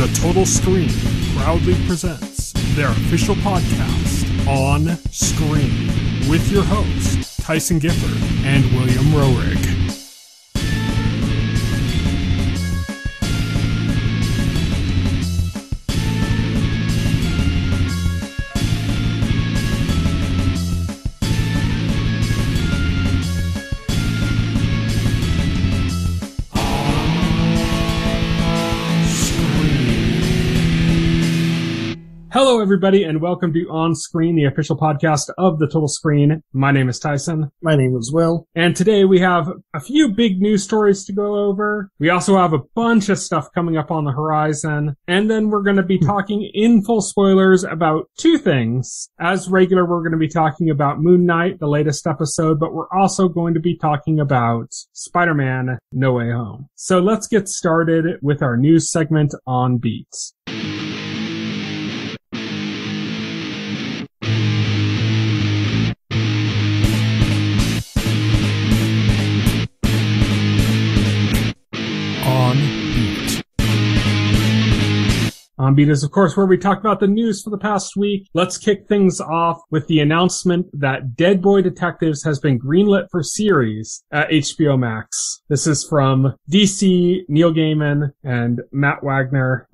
The Total Screen proudly presents their official podcast, On Screen, with your hosts, Tyson Gifford and William Roerig. Hello, everybody, and welcome to On Screen, the official podcast of the Total Screen. My name is Tyson. My name is Will. And today we have a few big news stories to go over. We also have a bunch of stuff coming up on the horizon. And then we're going to be talking in full spoilers about two things. As regular, we're going to be talking about Moon Knight, the latest episode, but we're also going to be talking about Spider-Man No Way Home. So let's get started with our news segment on Beats. On Beat is, of course, where we talk about the news for the past week. Let's kick things off with the announcement that Dead Boy Detectives has been greenlit for series at HBO Max. This is from DC, Neil Gaiman, and Matt Wagner.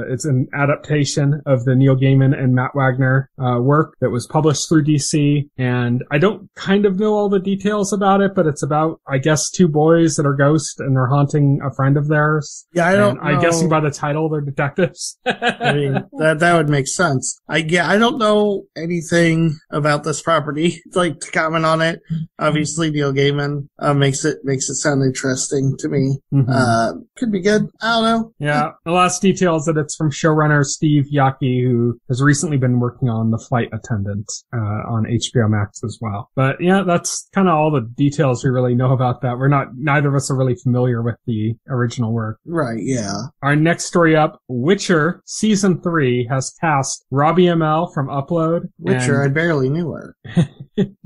It's an adaptation of the Neil Gaiman and Matt Wagner work that was published through DC. And I don't kind of know all the details about it, but it's about, I guess, two boys that are ghosts and they're haunting a friend of theirs. Yeah, I don't know. I'm guessing by the title, they're detectives. I mean, that would make sense. I don't know anything about this property, like, to comment on it. Obviously, Neil Gaiman makes it sound interesting to me. Mm-hmm. Could be good. I don't know. Yeah. The last detail is that it's from showrunner Steve Yockey, who has recently been working on The Flight Attendant on HBO Max as well. But yeah, that's kind of all the details we really know about that. Neither of us are really familiar with the original work. Right, yeah. Our next story up, Witcher Season 3 has cast Robbie Amell from Upload. Witcher, I barely knew her.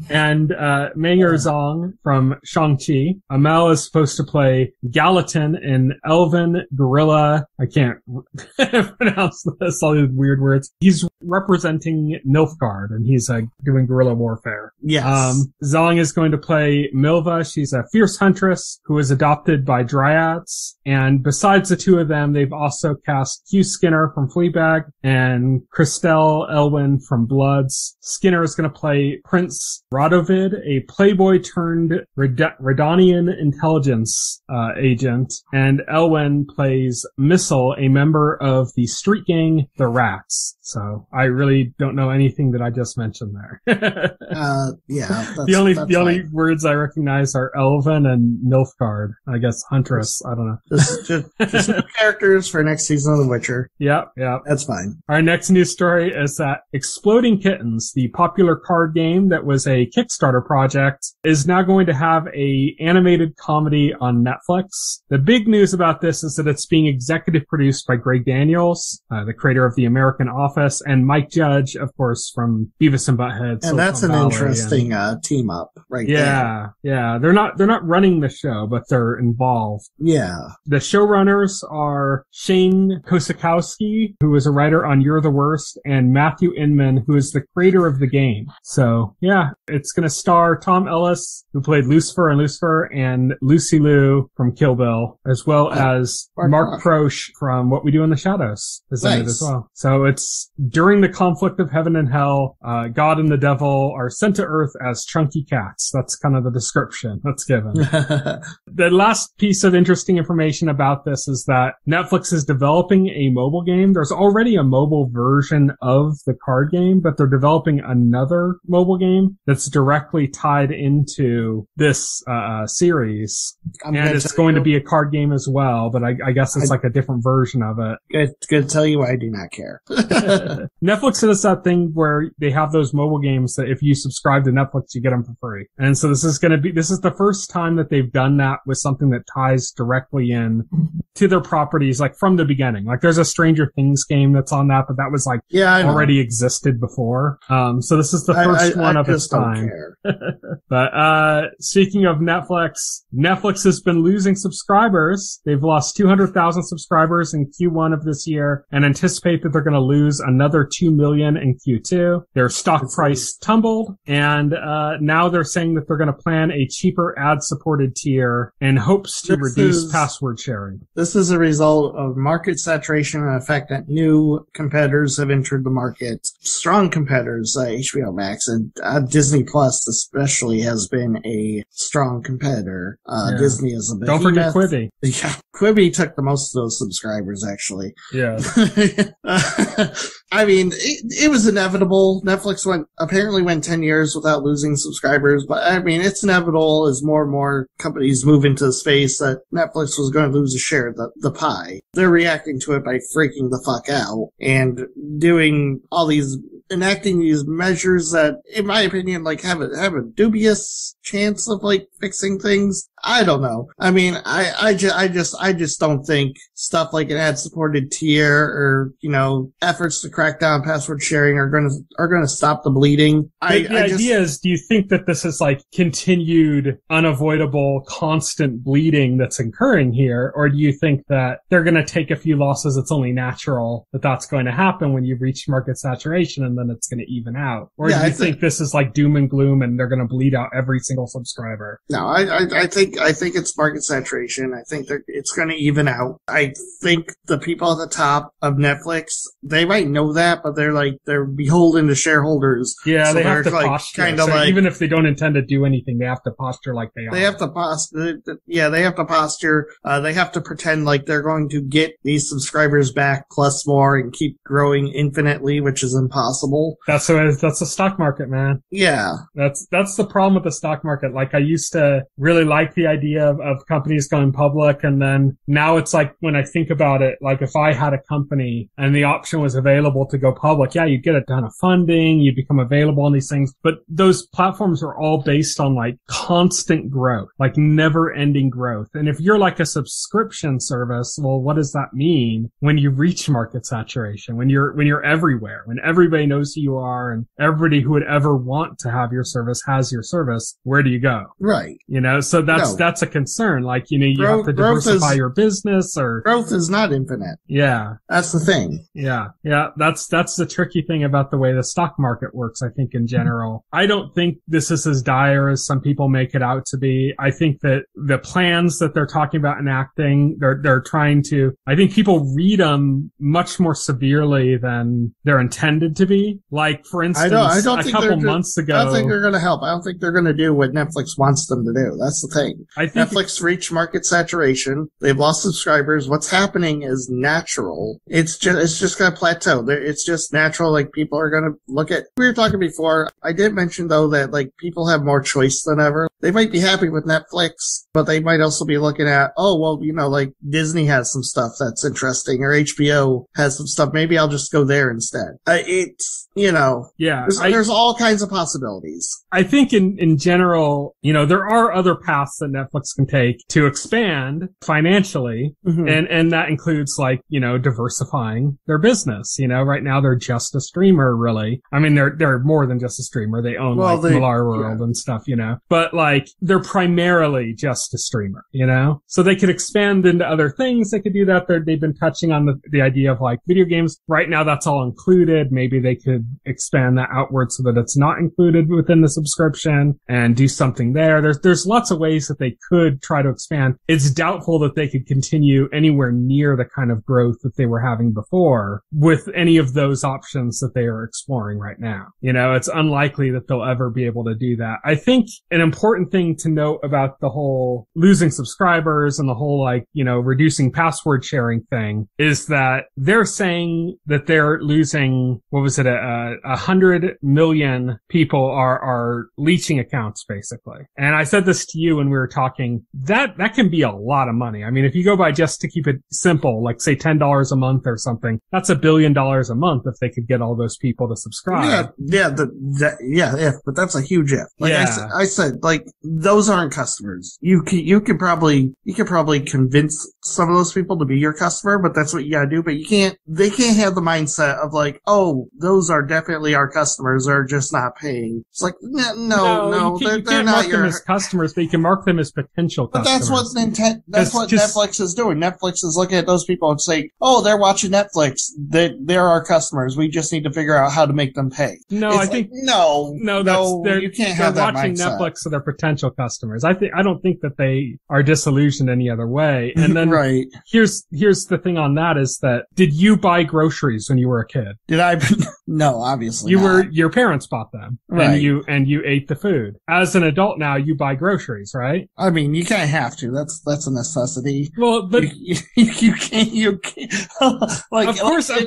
And Meng'er Zhang from Shang Chi. Amell is supposed to play Gallatin in Elven Guerrilla. I can't pronounce this, all these weird words. He's representing Nilfgaard, and he's doing guerrilla warfare. Yes. Zhang is going to play Milva. She's a fierce huntress who is adopted by dryads. And besides the two of them, they've also cast Hugh Skinner from Fleabag and Christelle Elwyn from Bloods. Skinner is going to play Prince Radovid, a playboy turned Redanian intelligence agent, and Elwyn plays Missile, a member of the street gang The Rats. So I really don't know anything that I just mentioned there. Yeah. The only words I recognize are Elven and Nilfgaard. I guess Huntress. I don't know. Just new characters for next season of The Witcher. Yep. That's fine. Our next news story is that Exploding Kittens, the popular card game that was a Kickstarter project, is now going to have a animated comedy on Netflix. The big news about this is that it's being executive produced by Greg Daniels, the creator of The American Office, and Mike Judge, of course, from Beavis and Butthead. And that's an interesting team up right there. Yeah. They're not running the show, but they're involved. Yeah. The showrunners are Shane Kosakowski, who is a writer on You're the Worst, and Matthew Inman, who is the creator of the game. So, yeah, it's going to star Tom Ellis, who played Lucifer in Lucifer, and Lucy Liu from Kill Bill, as well as Mark Proch from What We Do in the Shadows is in it as well. So it's during the conflict of heaven and hell, God and the devil are sent to Earth as chunky cats. That's kind of the description that's given. The last piece of interesting information about this is that Netflix is developing a mobile game. There's already a mobile version of the card game, but they're developing another mobile game that's directly tied into this series. And it's going to be a card game as well, but I guess it's like a different version of it. Good to tell you I do not care. Netflix does that thing where they have those mobile games that if you subscribe to Netflix, you get them for free. And so this is the first time that they've done that with something that ties directly in to their properties, like from the beginning. Like there's a Stranger Things game that's on that, but that was already existed before. So this is the first one of just don't care. But speaking of Netflix has been losing subscribers. They've lost 200,000 subscribers in Q1 of this year and anticipate that they're going to lose another 2 million in Q2. Their stock price tumbled, and now they're saying that they're going to plan a cheaper ad-supported tier in hopes to reduce password sharing. This is a result of market saturation and the fact that new competitors have entered the market. Strong competitors, HBO Max and Disney Plus especially has been a strong competitor. Disney is a behemoth. Don't forget Quibi. Yeah, Quibi took the most of those subscribers, actually. Yeah. I mean, it was inevitable. Netflix apparently went 10 years without losing subscribers, but I mean, it's inevitable as more and more companies move into the space that Netflix was going to lose a share of the pie. They're reacting to it by freaking the fuck out and doing all these enacting these measures that, in my opinion, like have a dubious chance of like fixing things. I don't know. I mean, I just don't think stuff like an ad-supported tier or, efforts to crack down password sharing are gonna stop the bleeding. The idea is, do you think that this is like continued, unavoidable, constant bleeding that's occurring here? Or do you think that they're gonna take a few losses? It's only natural that that's going to happen when you reach market saturation and then it's gonna even out? Or do you think this is like doom and gloom and they're gonna bleed out every single subscriber? No, I think it's market saturation. I think it's going to even out. I think the people at the top of Netflix, they might know that, but they're beholden to shareholders. Yeah, so they have to posture. Kind of so even if they don't intend to do anything, they have to posture like they are. They have to posture. Yeah, they have to posture. They have to pretend like they're going to get these subscribers back plus more and keep growing infinitely, which is impossible. That's the stock market, man. Yeah. That's the problem with the stock market. Like, I used to really like the idea of companies going public, and then now it's like, when I think about it, like if I had a company and the option was available to go public, yeah, you'd get a ton of funding, you'd become available on these things, but those platforms are all based on like constant growth, like never ending growth. And if you're like a subscription service, well, what does that mean when you reach market saturation, when you're everywhere, when everybody knows who you are and everybody who would ever want to have your service has your service? Where do you go? Right. So that's a concern. Like, you have to diversify your business, or growth is not infinite. Yeah. That's the thing. Yeah. Yeah. That's the tricky thing about the way the stock market works, I think, in general. I don't think this is as dire as some people make it out to be. I think that the plans that they're talking about enacting, they're trying to, I think people read them much more severely than they're intended to be. Like, for instance, a couple months ago. I don't think they're going to help. I don't think they're going to do what Netflix wants them to do. That's the thing. I think Netflix reached market saturation. They've lost subscribers. What's happening is natural. It's just going to plateau. It's just natural. Like, people are going to look at, we were talking before. I did mention though that like people have more choice than ever. They might be happy with Netflix, but they might also be looking at, oh, well, like Disney has some stuff that's interesting, or HBO has some stuff. Maybe I'll just go there instead. There's all kinds of possibilities. I think in general, there are other paths that Netflix can take to expand financially. Mm-hmm. And that includes like, diversifying their business. Right now they're just a streamer, really. I mean, they're more than just a streamer. They own Millar World and stuff, but like they're primarily just a streamer, so they could expand into other things. They could do that. They've been touching on the idea of like video games. Right now that's all included. Maybe they could expand that outward so that it's not included within the subscription and do something there. There's lots of ways that they could try to expand. It's doubtful that they could continue anywhere near the kind of growth that they were having before with any of those options that they are exploring right now. It's unlikely that they'll ever be able to do that. I think an important thing to note about the whole losing subscribers and the whole like, reducing password sharing thing is that they're saying that they're losing, 100 million people are leeching accounts, basically. And I said this to you when we were talking, that can be a lot of money. I mean, if you go by, just to keep it simple, like say $10 a month or something, that's $1 billion a month if they could get all those people to subscribe. But that's a huge if. Like I said, like, those aren't customers. You could probably convince some of those people to be your customer, but that's what you gotta do. But they can't have the mindset of like, oh, those those are definitely our customers. They're just not paying. It's like, no, you they're can't not mark them as customers, but you can mark them as potential But customers. that's what Netflix is doing. Netflix is looking at those people and saying, oh, they're watching Netflix. They're our customers. We just need to figure out how to make them pay. No, it's I think no, you can't have that watching mindset. Netflix, so they're potential customers. I don't think that they are disillusioned any other way. And then right. Here's the thing on that is that did you buy groceries when you were a kid? Did I? No, obviously not. Your parents bought them, right? And you ate the food. As an adult now, you buy groceries, right? I mean, you kind of have to. That's a necessity. Well, but you can't. Like, of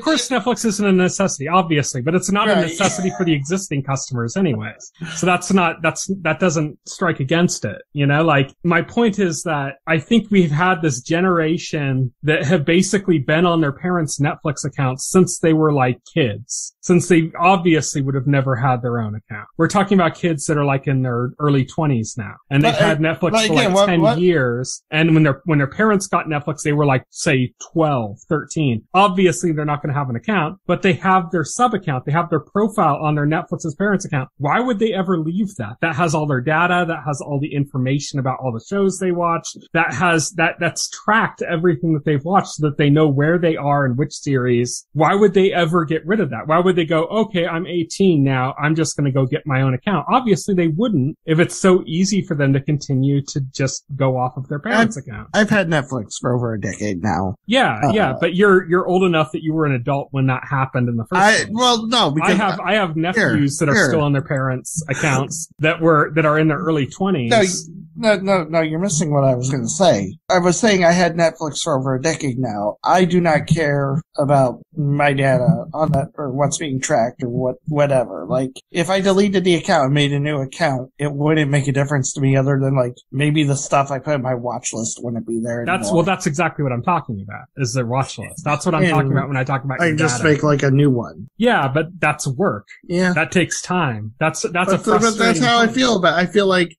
course, Netflix isn't a necessity, obviously, but it's not right. a necessity for the existing customers, anyways. So that doesn't strike against it, you know. Like, my point is that I think we've had this generation that have basically been on their parents' Netflix accounts since they were like kids, since they obviously would have never had their own account. We're talking about kids that are like in their early 20s now, and they've had Netflix for like 10 years. And when their parents got Netflix, they were like, say, 12, 13. Obviously, they're not going to have an account, but they have their sub account. They have their profile on their Netflix's parents account. Why would they ever leave that? That has all their data. That has all the information about all the shows they watch. That's tracked everything that they've watched so that they know where they are in which series. Why would they ever get rid of that? Why would they go, okay, I'm 18 now, I'm just going to go get my own account? Obviously, they wouldn't if it's so easy for them to continue to just go off of their parents' account. I've had Netflix for over a decade now. Yeah, but you're old enough that you were an adult when that happened in the first place. Well, no, because I have nephews that are still on their parents' accounts that are in their early 20s. No, you're missing what I was going to say. I was saying I had Netflix for over a decade now. I do not care about my data on that or what's being tracked or whatever. Like, if I deleted the account and made a new account, it wouldn't make a difference to me other than like maybe the stuff I put in my watch list wouldn't be there anymore. That's exactly what I'm talking about, is the watch list. That's what I'm talking about when I talk about your data. I just make like a new one. Yeah, but that's work. Yeah. That takes time. That's a frustrating But that's how point. I feel about it. I feel like,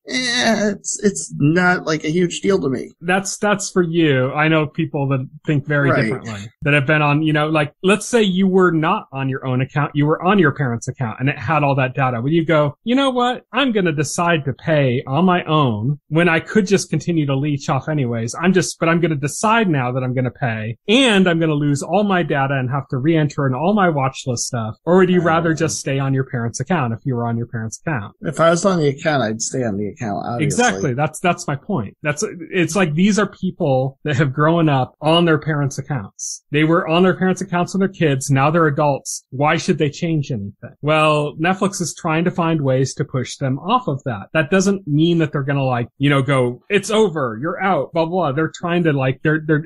it's not like a huge deal to me. That's for you. I know people that think very differently, that have been on, like, let's say you were not on your own account, you were on your parents' account and it had all that data. Would you go, you know what? I'm going to decide to pay on my own when I could just continue to leech off anyways. But I'm going to decide now that I'm going to pay, and I'm going to lose all my data and have to re-enter in all my watch list stuff. Or would you rather just stay on your parents' account if you were on your parents' account? If I was on the account, I'd stay on the account, obviously. Exactly. That's my point. It's like these are people that have grown up on their parents' accounts. They were on their parents' accounts when they're kids. Now they're adults. Why should they change anything? Well, Netflix is trying to find ways to push them off of that. That doesn't mean that they're going to go, it's over, you're out, blah, blah. They're trying to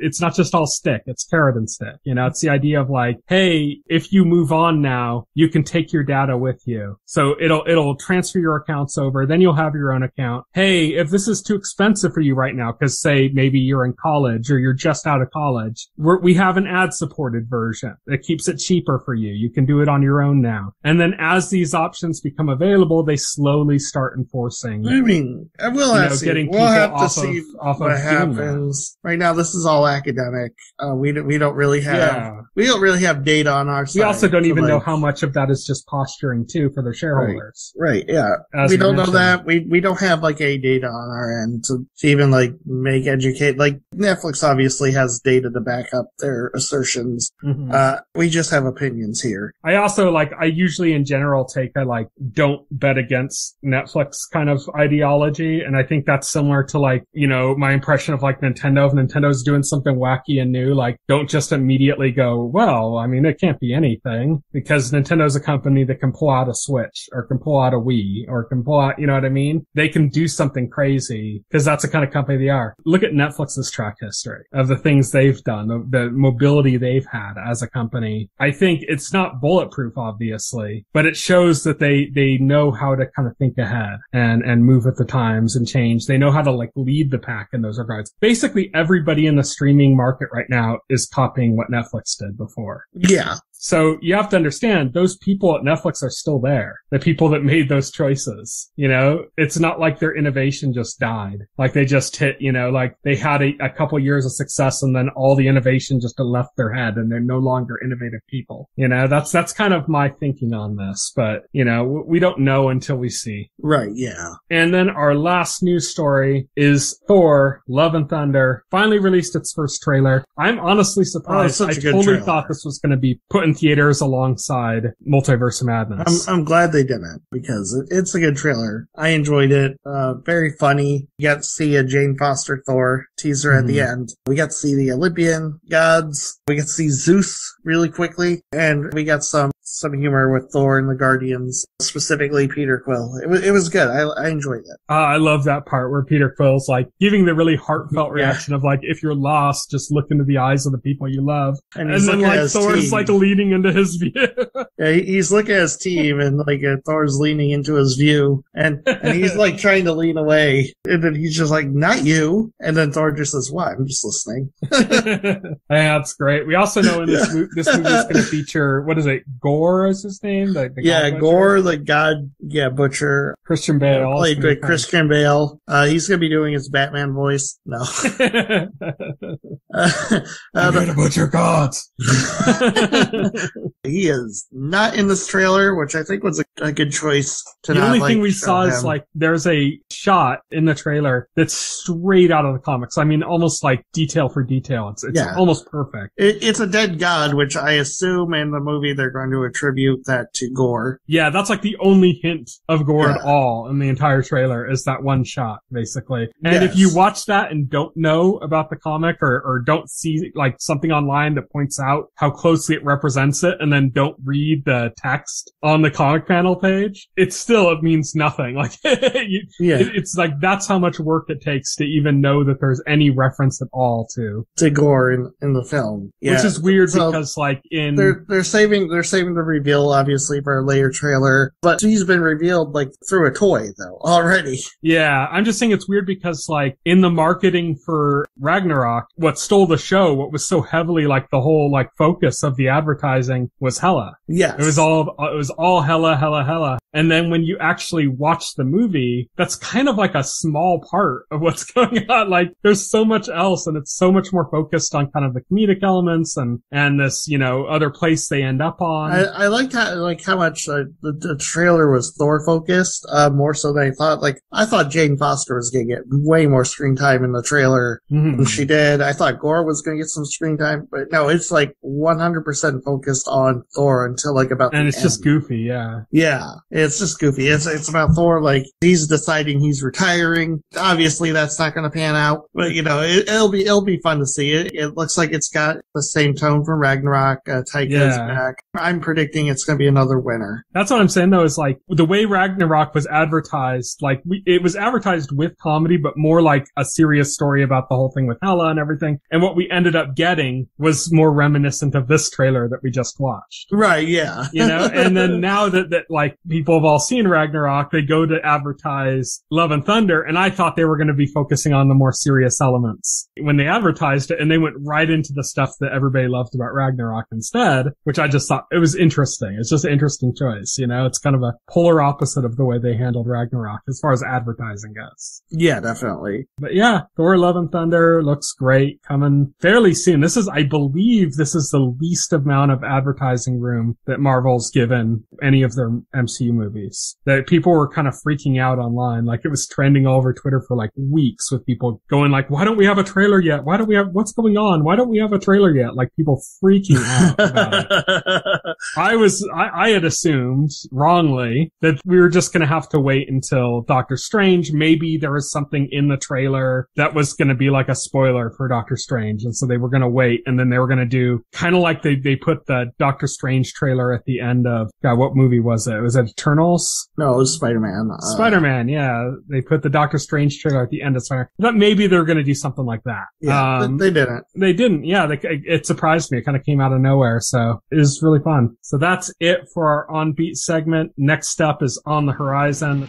it's not just all stick. It's carrot and stick. It's the idea of like, hey, if you move on now, you can take your data with you. So it'll transfer your accounts over. Then you'll have your own account. Hey, if this is too expensive for you right now, because say maybe you're in college or you're just out of college, we have an ad supported version that keeps it cheaper for you. You can do it on your own now. And then as these options become available, they slowly start enforcing. I mean, we'll have to see what happens. Right now, this is all academic. We don't really have data on our side. We also don't even know how much of that is just posturing too for their shareholders. Right. Yeah. We don't know that. We don't have like a data on our end to even like educate. Like Netflix obviously has data to back up their assertions. Mm-hmm. We just have opinions here. I also I usually in general take a don't bet against Netflix kind of ideology. And I think that's similar to my impression of Nintendo. If Nintendo's doing something wacky and new, don't just immediately go, well, I mean, it can't be anything, because Nintendo's a company that can pull out a Switch or can pull out a Wii or can pull out, you know what I mean? They can do something crazy because that's the kind of company they are. Look at Netflix's track history of the things they've done, the mobility they've had as a company. I think it's not bulletproof, obviously, but it shows that they know how to kind of think ahead and move with the times and change. They know how to lead the pack in those regards. Basically, everybody in the streaming market right now is copying what Netflix did before. Yeah. So you have to understand, those people at Netflix are still there. The people that made those choices, you know, it's not like their innovation just died. Like they just hit, you know, like they had a couple years of success and then all the innovation just left their head and they're no longer innovative people. You know, that's kind of my thinking on this, but you know, we don't know until we see. Right. Yeah. And then our last news story is Thor, Love and Thunder finally released its first trailer. I'm honestly surprised. I totally thought this was going to be put in theaters alongside Multiverse of Madness. I'm glad they didn't because it's a good trailer. I enjoyed it. Very funny. You got to see a Jane Foster Thor teaser at the end. We got to see the Olympian gods. We got to see Zeus really quickly. And we got some humor with Thor and the Guardians, specifically Peter Quill. It was good. I enjoyed it. I love that part where Peter Quill's like giving the really heartfelt reaction of like, if you're lost, just look into the eyes of the people you love. And then like Thor's like leaning into his view. Yeah, he's looking at his team and like Thor's leaning into his view and he's like trying to lean away. And then he's just like, not you. And then Thor just says, what? I'm just listening. Yeah, that's great. We also know in this movie is going to feature, what is it? Gore is his name? Gore, the God, Butcher. Christian Bale. Played by Christian Bale. He's going to be doing his Batman voice. No. I'm going to butcher gods. He is not in this trailer, which I think was a good choice to the not only like thing we show saw him. is like there's a shot in the trailer that's straight out of the comics. I mean, almost like detail for detail. It's almost perfect. It's a dead god, which I assume in the movie they're going to attribute that to Gore. Yeah, that's like the only hint of Gore at all in the entire trailer is that one shot, basically. And if you watch that and don't know about the comic or don't see like something online that points out how closely it represents it and then don't read the text on the comic panel page, it means nothing. Like, it's like that's how much work it takes to even know that there's any reference at all to Gore in the film. Yeah. Which is weird because like they're saving the reveal obviously for a later trailer, but he's been revealed like through a toy though already. Yeah, I'm just saying it's weird because like in the marketing for Ragnarok, what stole the show, what was so heavily like the whole like focus of the advertising was Hela. Yes. It was all Hela. And then when you actually watch the movie, that's kind of like a small part of what's going on. Like there's so much else and it's so much more focused on kind of the comedic elements and this, you know, other place they end up on. I liked how much the trailer was Thor focused, more so than I thought. Like I thought Jane Foster was going to get way more screen time in the trailer than she did. I thought Gore was going to get some screen time, but no, it's like 100% focused on Thor until like about and the it's end. Just goofy. Yeah. Yeah. It's just goofy. It's about Thor, like, he's deciding he's retiring. Obviously, that's not going to pan out, but, you know, it'll be fun to see it. It looks like it's got the same tone from Ragnarok. Taika's back. I'm predicting it's going to be another winner. That's what I'm saying, though, is like, the way Ragnarok was advertised, like, it was advertised with comedy, but more like a serious story about the whole thing with Hela and everything. And what we ended up getting was more reminiscent of this trailer that we just watched. Right, yeah. You know, and then now that like people have all seen Ragnarok, they go to advertise Love and Thunder, and I thought they were going to be focusing on the more serious elements when they advertised it, and they went right into the stuff that everybody loved about Ragnarok instead, which I just thought it was interesting. It's just an interesting choice, you know? It's kind of a polar opposite of the way they handled Ragnarok as far as advertising goes. Yeah, definitely. But yeah, Thor Love and Thunder looks great, coming fairly soon. I believe this is the least amount of advertising room that Marvel's given any of their MCU movies. That people were kind of freaking out online. Like it was trending all over Twitter for like weeks with people going like, why don't we have a trailer yet? What's going on? Why don't we have a trailer yet? Like people freaking out about it. I had assumed wrongly that we were just going to have to wait until Doctor Strange. Maybe there was something in the trailer that was going to be like a spoiler for Doctor Strange. And so they were going to wait and then they were going to do kind of like they put the Doctor Strange trailer at the end of, God, what movie was it? Was it Eternals? No, it was Spider-Man. Spider-Man, yeah. They put the Doctor Strange trailer at the end of Spider-Man. I thought maybe they were going to do something like that. Yeah, they didn't. They didn't, yeah. It surprised me. It kind of came out of nowhere, so it was really fun. So that's it for our On Beat segment. Next up is On the Horizon.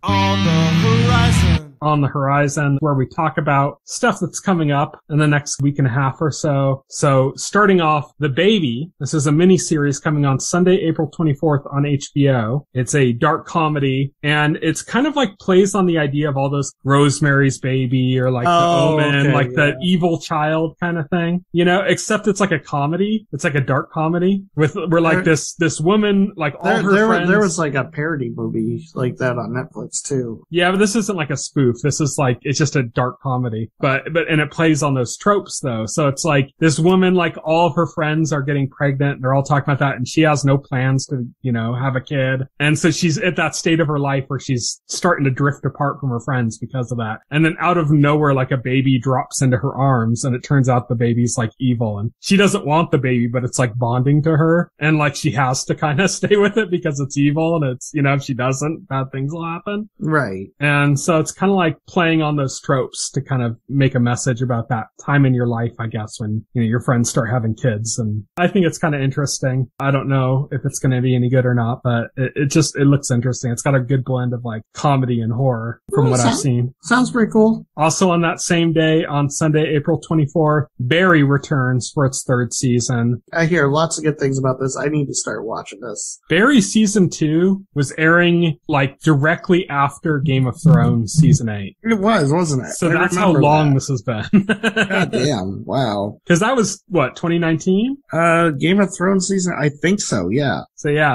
On the horizon. on the horizon where we talk about stuff that's coming up in the next week and a half or so. So starting off, The Baby. This is a mini-series coming on Sunday, April 24th on HBO. It's a dark comedy, and it's kind of like plays on the idea of all those Rosemary's Baby or like The Omen, like the evil child kind of thing, you know, except it's like a comedy. It's like a dark comedy where like this woman, like all her friends. There was like a parody movie like that on Netflix too. Yeah, but this isn't like a spoof. This is like, it's just a dark comedy, and it plays on those tropes though. So it's like this woman, like all of her friends are getting pregnant. They're all talking about that, and she has no plans to, you know, have a kid. And so she's at that state of her life where she's starting to drift apart from her friends because of that. And then out of nowhere, like a baby drops into her arms, and it turns out the baby's like evil, and she doesn't want the baby, but it's like bonding to her, and like she has to kind of stay with it because it's evil, and it's, you know, if she doesn't, bad things will happen. Right. And so it's kind of like playing on those tropes to kind of make a message about that time in your life, I guess, when, you know, your friends start having kids. And I think it's kind of interesting. I don't know if it's going to be any good or not, but it looks interesting. It's got a good blend of like comedy and horror from what I've seen. Sounds pretty cool. Also on that same day, on Sunday, April 24th, Barry returns for its third season. I hear lots of good things about this. I need to start watching this. Barry season 2 was airing like directly after Game of Thrones season 8. It was, wasn't it? So that's how long this has been. God damn. Wow. Because that was, what, 2019? Game of Thrones season? I think so, yeah.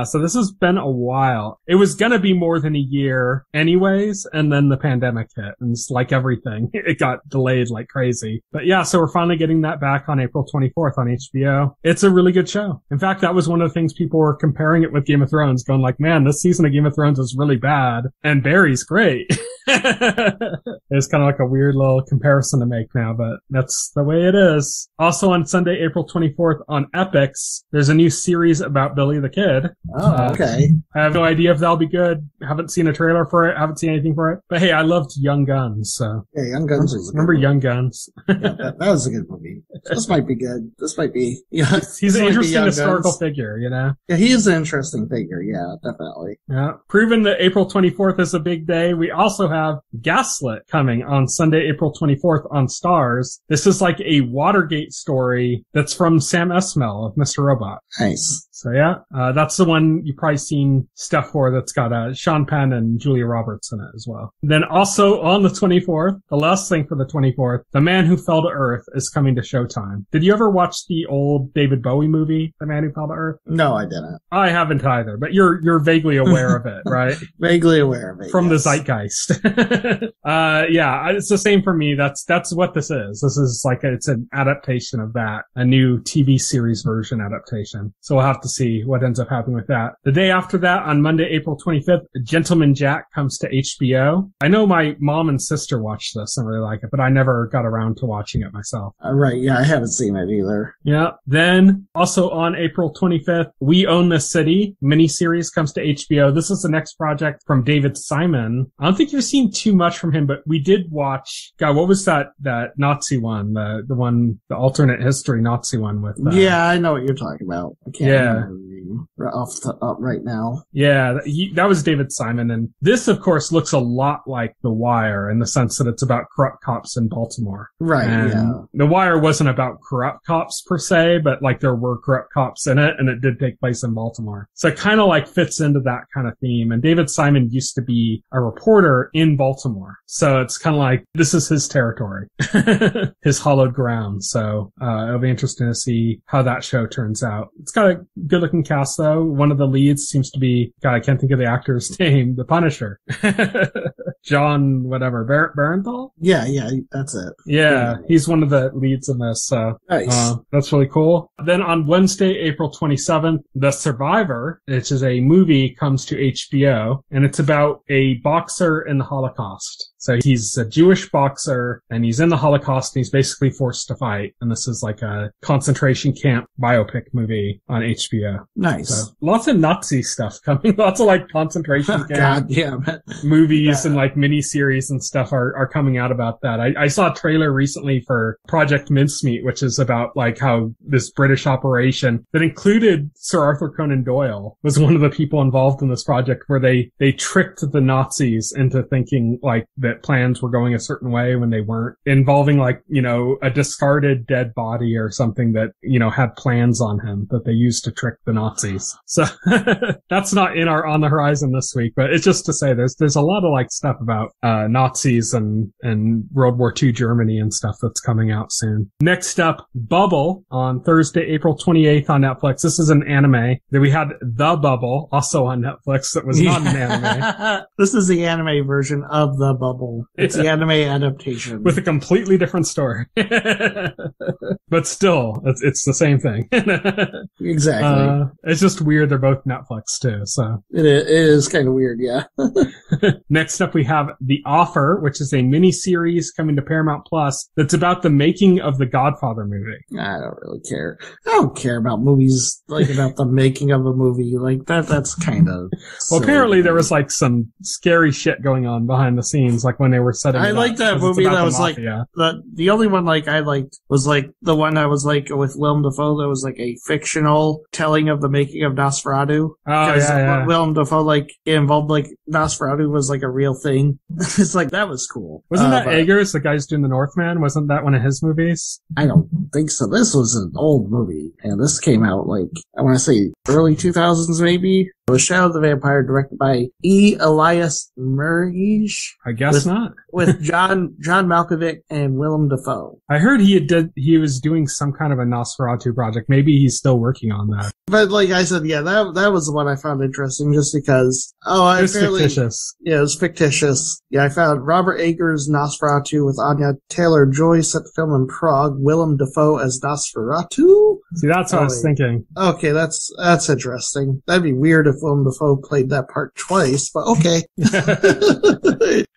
So this has been a while. It was gonna be more than a year anyways, and then the pandemic hit, and it's like everything. It got delayed like crazy. But yeah, so we're finally getting that back on April 24th on HBO. It's a really good show. In fact, that was one of the things people were comparing it with Game of Thrones, going like, man, this season of Game of Thrones is really bad, and Barry's great. It's kind of like a weird little comparison to make now, but that's the way it is. Also on Sunday, April 24th on Epix, there's a new series about Billy the Kid. Oh, okay. I have no idea if that'll be good. Haven't seen a trailer for it. Haven't seen anything for it. But hey, I loved Young Guns, so. Yeah, Young Guns was a good Remember movie. Young Guns? Yeah, that was a good movie. This might be good. This might be, yeah. He's an interesting historical figure, you know? Yeah, he is an interesting figure. Yeah, definitely. Yeah. Proving that April 24th is a big day, we also have Gaslit coming on Sunday, April 24th on Starz. This is like a Watergate story that's from Sam Esmail of Mr. Robot. Nice. So yeah, that's the one you've probably seen stuff for that's got Sean Penn and Julia Roberts in it as well. Then also on the 24th, the last thing for the 24th, The Man Who Fell to Earth is coming to Showtime. Did you ever watch the old David Bowie movie, The Man Who Fell to Earth? No, I didn't. I haven't either, but you're vaguely aware of it, right? Vaguely aware of it. From yes. the zeitgeist. Yeah, it's the same for me. That's what this is. This is like it's an adaptation of that, a new TV series version adaptation. So we'll have to see what ends up happening with that. The day after that, on Monday, April 25th, Gentleman Jack comes to HBO. I know my mom and sister watched this and really like it, but I never got around to watching it myself. Right, yeah, I haven't seen it either. Yeah. Then, also on April 25th, We Own the City miniseries comes to HBO. This is the next project from David Simon. I don't think you've seen too much from him, but we did watch, God, what was that Nazi one? The alternate history Nazi one with, yeah, I know what you're talking about. I can't remember the name up right now. Yeah, that was David Simon. And this, of course, looks a lot like The Wire in the sense that it's about corrupt cops in Baltimore. Right, and yeah. The Wire wasn't about corrupt cops per se, but like there were corrupt cops in it, and it did take place in Baltimore. So it kind of like fits into that kind of theme. And David Simon used to be a reporter in Baltimore. So it's kind of like, this is his territory, his hallowed ground. So, it'll be interesting to see how that show turns out. It's got a good looking cast though. One of the leads seems to be, God, I can't think of the actor's name, the Punisher. John, whatever, Barenthal? Yeah, that's it. Yeah, he's one of the leads in this. So, nice. That's really cool. Then on Wednesday, April 27th, The Survivor, which is a movie, comes to HBO, and it's about a boxer in the Holocaust. So he's a Jewish boxer, and he's in the Holocaust, and he's basically forced to fight. And this is like a concentration camp biopic movie on HBO. Nice. So, lots of Nazi stuff coming. Lots of like concentration camp God damn it. movies and like miniseries and stuff are coming out about that. I saw a trailer recently for Project Mincemeat, which is about like how this British operation that included Sir Arthur Conan Doyle was one of the people involved in this project, where they tricked the Nazis into thinking like that that plans were going a certain way when they weren't, involving like, a discarded dead body or something that, had plans on him that they used to trick the Nazis. So that's not in our On the Horizon this week, but it's just to say there's a lot of like stuff about Nazis and World War II Germany and stuff that's coming out soon. Next up, Bubble on Thursday, April 28th on Netflix. This is an anime. Then we had The Bubble, also on Netflix, that was not an anime. This is the anime version of The Bubble. It's the anime adaptation. With a completely different story. But still, it's the same thing. Exactly. It's just weird they're both Netflix too, so. It is kind of weird, yeah. Next up we have The Offer, which is a mini-series coming to Paramount Plus that's about the making of the Godfather movie. I don't really care. I don't care about movies, like about the making of a movie. Like that's kind of Well, apparently there was like some scary shit going on behind the scenes, like when they were setting it I up, liked that movie that was mafia. Like the only one like I liked was like the one that was like with Willem Dafoe that was like a fictional telling of the making of Nosferatu. Oh, yeah. Willem Dafoe like involved like Nosferatu was like a real thing. It's like that was cool. Wasn't that Eggers, the guy who's doing The Northman? Wasn't that one of his movies? I don't think so. This was an old movie, and this came out like I want to say early 2000s maybe. It was Shadow of the Vampire, directed by E. Elias Murray. I guess not. With John Malkovich and Willem Dafoe. I heard he was doing some kind of a Nosferatu project. Maybe he's still working on that. But like I said, yeah, that was the one I found interesting just because it was fictitious. Yeah, it was fictitious. Yeah, I found Robert Eggers' Nosferatu with Anya Taylor-Joy set to film in Prague. Willem Dafoe as Nosferatu? See, that's what I was thinking. Okay, that's interesting. That'd be weird if Willem Dafoe played that part twice, but okay.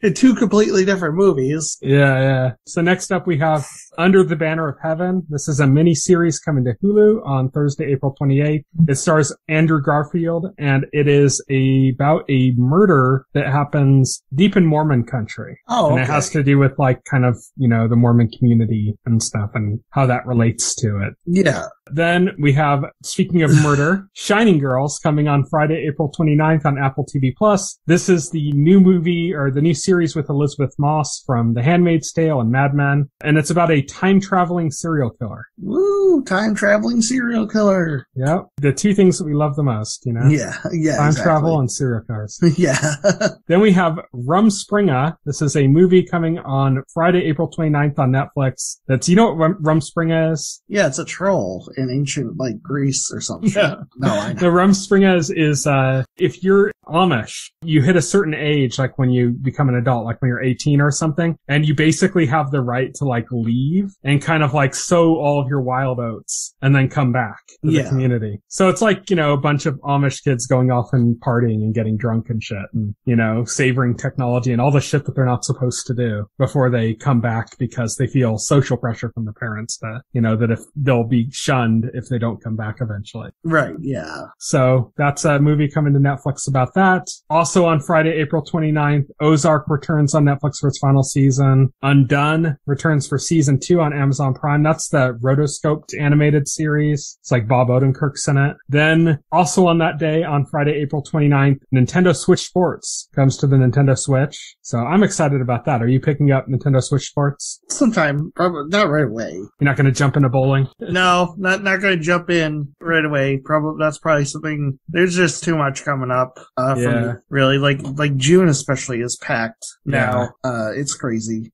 In two completely different movies. Yeah. So next up we have Under the Banner of Heaven. This is a mini-series coming to Hulu on Thursday, April 28th. It stars Andrew Garfield, and it is about a murder that happens deep in Mormon country. Oh, okay. And it has to do with like kind of, the Mormon community and stuff and how that relates to it. Yeah. Then we have, speaking of murder, Shining Girls coming on Friday, April 29th on Apple TV+. This is the new movie or the new series with Elizabeth Moss from The Handmaid's Tale and Mad Men. And it's about a time-traveling serial killer. Woo! Time-traveling serial killer. Yep. The two things that we love the most, Yeah, Time travel and serial killers. Yeah. Then we have Rumspringa. This is a movie coming on Friday, April 29th on Netflix. You know what Rumspringa is? Yeah, it's a troll in ancient, like, Greece or something. Yeah. No, I know. The Rumspringa is if you're Amish, you hit a certain age, like when you become an adult, like when you're 18 or something, and you basically have the right to like leave and kind of like sow all of your wild oats and then come back to the community. So it's like, a bunch of Amish kids going off and partying and getting drunk and shit and, savoring technology and all the shit that they're not supposed to do before they come back because they feel social pressure from their parents that, that if they'll be shunned if they don't come back eventually. Right, yeah. So that's a movie coming to Netflix about that. Also on Friday, April 29th, Ozark returns on Netflix for its final season. Undone returns for season 2 on Amazon Prime. That's the rotoscoped animated series. It's like Bob Odenkirk's in it. Then also on that day, on Friday, April 29th, Nintendo Switch Sports comes to the Nintendo Switch. So I'm excited about that. Are you picking up Nintendo Switch Sports? Sometime, probably not right away. You're not going to jump into bowling? No, not going to jump in right away. That's probably something. There's just too much coming up for me. Really, like June especially is packed now. It's crazy.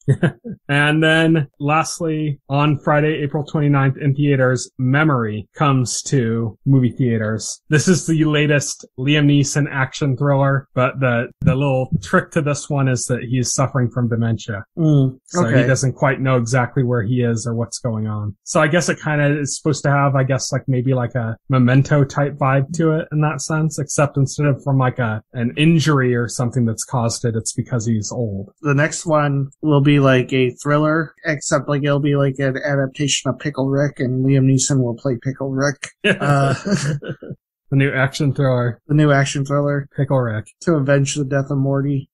And then lastly, on Friday, April 29th in theaters, Memory comes to movie theaters. This is the latest Liam Neeson action thriller, but the little trick to this one is that he's suffering from dementia. So he doesn't quite know exactly where he is or what's going on. So I guess it kind of is supposed to have, like maybe like a Memento type vibe to it in that sense, except instead of from like an injury or something that's caused it, it's because he's old. The next one will be like a thriller, except like it'll be like an adaptation of Pickle Rick, and Liam Neeson will play Pickle Rick. The new action thriller. The new action thriller. Pickle Rick. To avenge the death of Morty.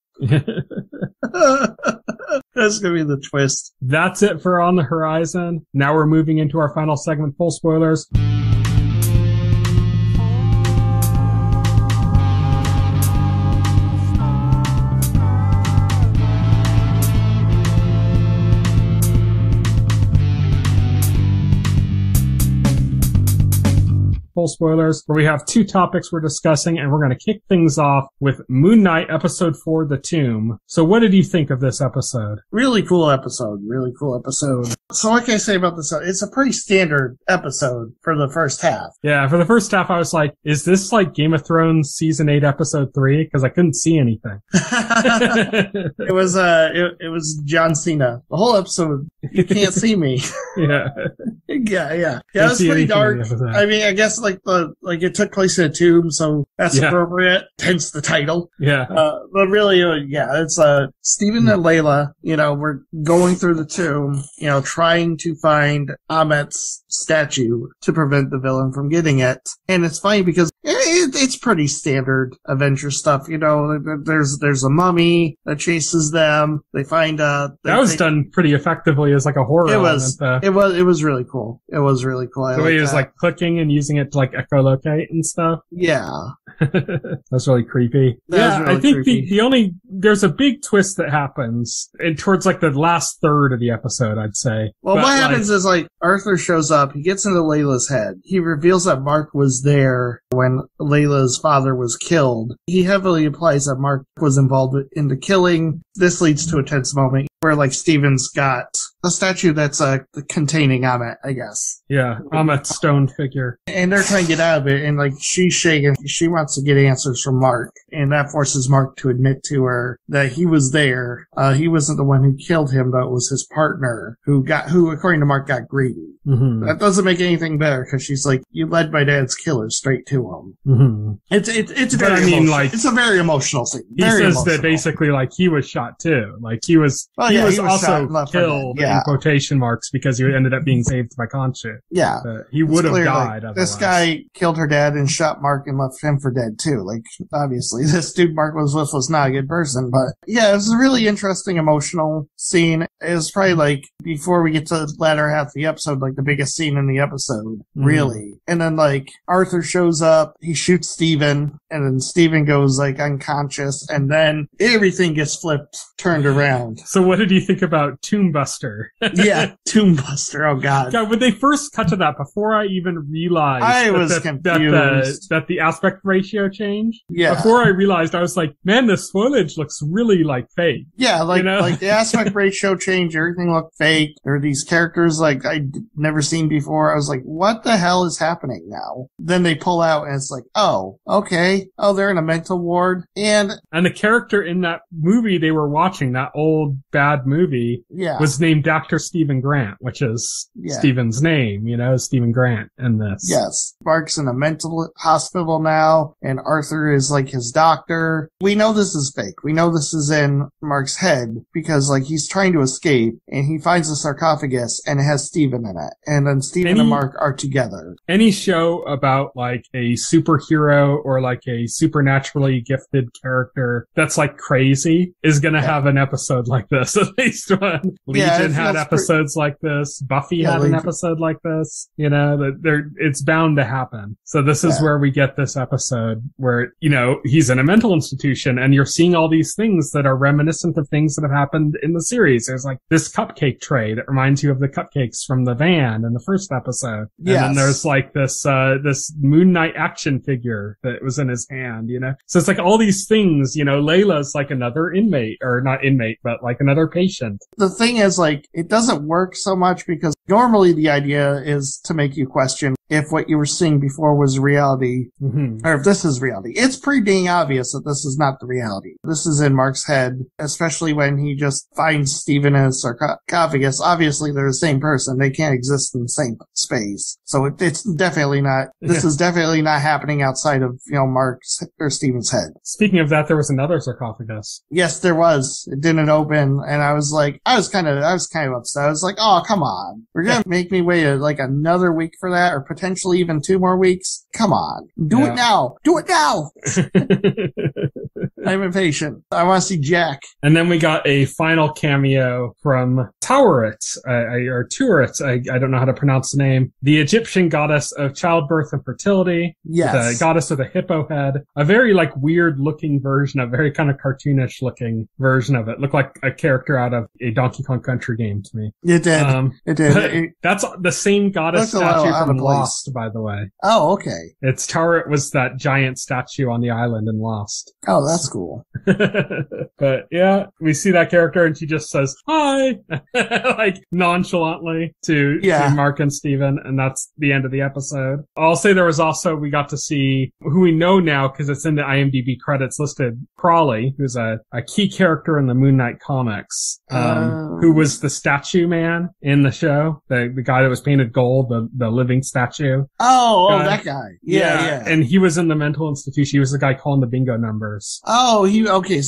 That's gonna be the twist. That's it for On the Horizon. Now we're moving into our final segment, full spoilers. full spoilers, where we have 2 topics we're discussing, and we're going to kick things off with Moon Knight Episode 4, The Tomb. So what did you think of this episode? Really cool episode. So what can I say about this? It's a pretty standard episode for the first half. Yeah, for the first half, I was like, is this like Game of Thrones Season 8, Episode 3? Because I couldn't see anything. It was John Cena. The whole episode, you can't see me. Yeah. Yeah, it was pretty dark. I mean, I guess it took place in a tomb, so that's appropriate. Hence the title. Yeah. But really, it's Stephen and Layla, we're going through the tomb, trying to find Amit's statue to prevent the villain from getting it. And it's funny because it's pretty standard adventure stuff. There's a mummy that chases them. They find that was done pretty effectively as like a horror element. It was really cool. It was really cool. The way he was like clicking and using it to like echolocate and stuff. Yeah. That's really creepy. I think there's a big twist that happens towards like the last third of the episode, I'd say. Well, what happens is like Arthur shows up, he gets into Layla's head. He reveals that Mark was there when Layla's father was killed. He heavily implies that Mark was involved in the killing. This leads to a tense moment where like Steven's got a statue that's containing Amit, I guess. Yeah, Amit's stone figure. And they're trying to get out of it, and like she's shaking. She wants to get answers from Mark, and that forces Mark to admit to her that he was there. He wasn't the one who killed him, though it was his partner who according to Mark, got greedy. Mm-hmm. That doesn't make anything better because she's like, you led my dad's killer straight to him. Mm-hmm. It's very emotional. It's a very emotional scene. He says that basically like he was shot too. Like he was also killed in quotation marks because he ended up being saved by Khonshu. Yeah. He would have died. Like, this guy killed her dad and shot Mark and left him for dead too. Like obviously this dude Mark was with was not a good person, but yeah, it was a really interesting emotional scene. It was probably like before we get to the latter half of the episode, like the biggest scene in the episode, really. And then like Arthur shows up, he shoots Steven, and then Steven goes like unconscious, and then everything gets turned around. So what did you think about Tombbuster? Yeah, Tombbuster. Oh god. Yeah, when they first cut to that, before I even realized that the aspect ratio changed. Yeah. Before I realized, I was like, man, this footage looks really like fake. Yeah, like the aspect ratio changed, everything looked fake. There are these characters like I'd never seen before. I was like, what the hell is happening now? Then they pull out and it's like, oh, okay. Oh, they're in a mental ward. And the character in that movie they were watching, that old bad movie, was named Dr. Stephen Grant, which is Stephen's name, Stephen Grant in this. Yes. Mark's in a mental hospital now, and Arthur is like his doctor. We know this is fake. We know this is in Mark's head because like he's trying to escape and he finds a sarcophagus and it has Stephen in it. And then Stephen and Mark are together. Any show about like a superhero or like a supernaturally gifted character that's like crazy is going to have an episode like this. At least one. Legion had episodes like this. Buffy had an episode like this. It's bound to happen. So this is where we get this episode where, he's in a mental institution and you're seeing all these things that are reminiscent of things that have happened in the series. There's like this cupcake tray that reminds you of the cupcakes from the van in the first episode. Yes. And then there's like this Moon Knight action figure that was in his hand, So it's like all these things, Layla's like another inmate, or not inmate, but like another patient. The thing is like, it doesn't work so much because normally the idea is to make you question if what you were seeing before was reality, or if this is reality. It's pretty dang obvious that this is not the reality. This is in Mark's head, especially when he just finds Stephen in a sarcophagus. Obviously, they're the same person. They can't exist in the same space. So it's definitely not, this is definitely not happening outside of, Mark's or Stephen's head. Speaking of that, there was another sarcophagus. Yes, there was. It didn't open, and I was kind of upset. I was like, oh, come on. We're gonna make me wait like another week for that, or potentially even 2 more weeks? Come on. Do it now. Do it now! I'm impatient. I want to see Jack. And then we got a final cameo from Taweret, or Turet, I don't know how to pronounce the name, the Egyptian goddess of childbirth and fertility. Yes. The goddess with a hippo head. A very, like, weird-looking version, a very kind of cartoonish-looking version of it. Looked like a character out of a Donkey Kong Country game to me. It did. It did. That's the same goddess statue from Lost, by the way. Oh, okay. Its Taweret was that giant statue on the island in Lost. Oh, that's cool. But yeah, we see that character and she just says, hi, like nonchalantly to Mark and Steven. And that's the end of the episode. I'll say there was also, we got to see who we know now because it's in the IMDb credits listed, Crawley, who's a key character in the Moon Knight comics, who was the statue man in the show, the guy that was painted gold, the living statue. Oh, that guy. Yeah. And he was in the mental institution. He was the guy calling the bingo numbers. Oh, okay.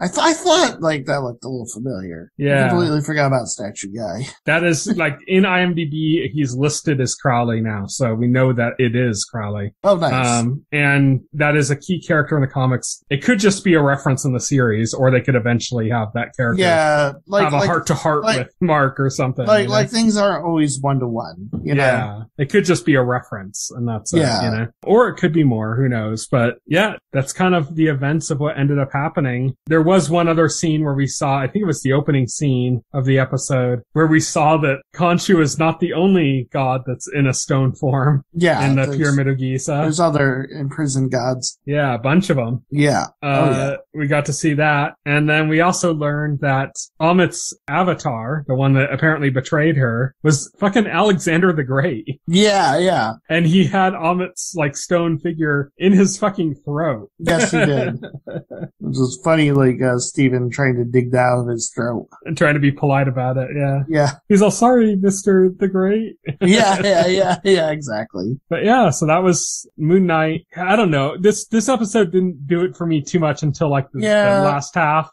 I thought like that looked a little familiar. Yeah. I completely forgot about Statue Guy. That is like in IMDb, he's listed as Crowley now, so we know that it is Crowley. Oh, nice. And that is a key character in the comics. It could just be a reference in the series, or they could eventually have that character have a heart-to-heart with Mark or something. Like things aren't always one-to-one, you know? Yeah. It could just be a reference, and that's it, you know? Or it could be more, who knows? But yeah, that's kind of the events of what ended up happening. There was one other scene where we saw, I think it was the opening scene of the episode, where we saw that Khonshu is not the only god that's in a stone form in the Pyramid of Giza. There's other imprisoned gods. Yeah, a bunch of them. Yeah. We got to see that. And then we also learned that Amit's avatar, the one that apparently betrayed her, was fucking Alexander the Great. Yeah. And he had Amit's like stone figure in his fucking throat. Yes, he did. It was funny, like Steven trying to dig that out of his throat. And trying to be polite about it, Yeah. He's all, sorry, Mr. the Great. Yeah, exactly. But yeah, so that was Moon Knight. I don't know. This episode didn't do it for me too much until like the last half.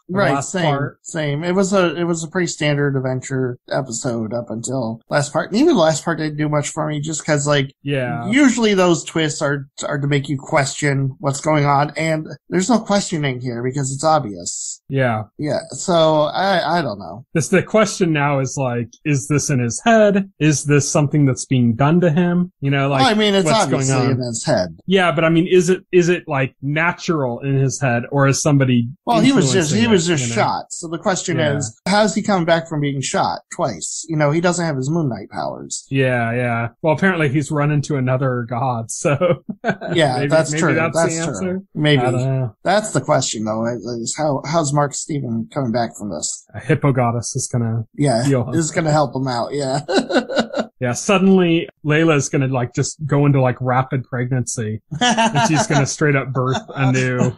Same. It was a pretty standard adventure episode up until last part. And even the last part didn't do much for me just because usually those twists are to make you question what's going on, and there's no questioning here because it's obvious. Yeah. So I don't know. The question now is like, is this in his head? Is this something that's being done to him? You know, like, well, I mean, it's what's obviously going on in his head. Yeah, but I mean, is it like natural in his head, or is somebody? Well, he was just shot. So the question is, how's he coming back from being shot twice? You know, he doesn't have his Moon Knight powers. Yeah. Well, apparently he's run into another god, so yeah, that's true. That's true. Maybe I don't know. That's the question, though. Is how's Mark Steven coming back from this? A hippo goddess is gonna heal him. Is gonna help him out. Yeah. Yeah, suddenly Layla's gonna like just go into like rapid pregnancy, and she's gonna straight up birth a new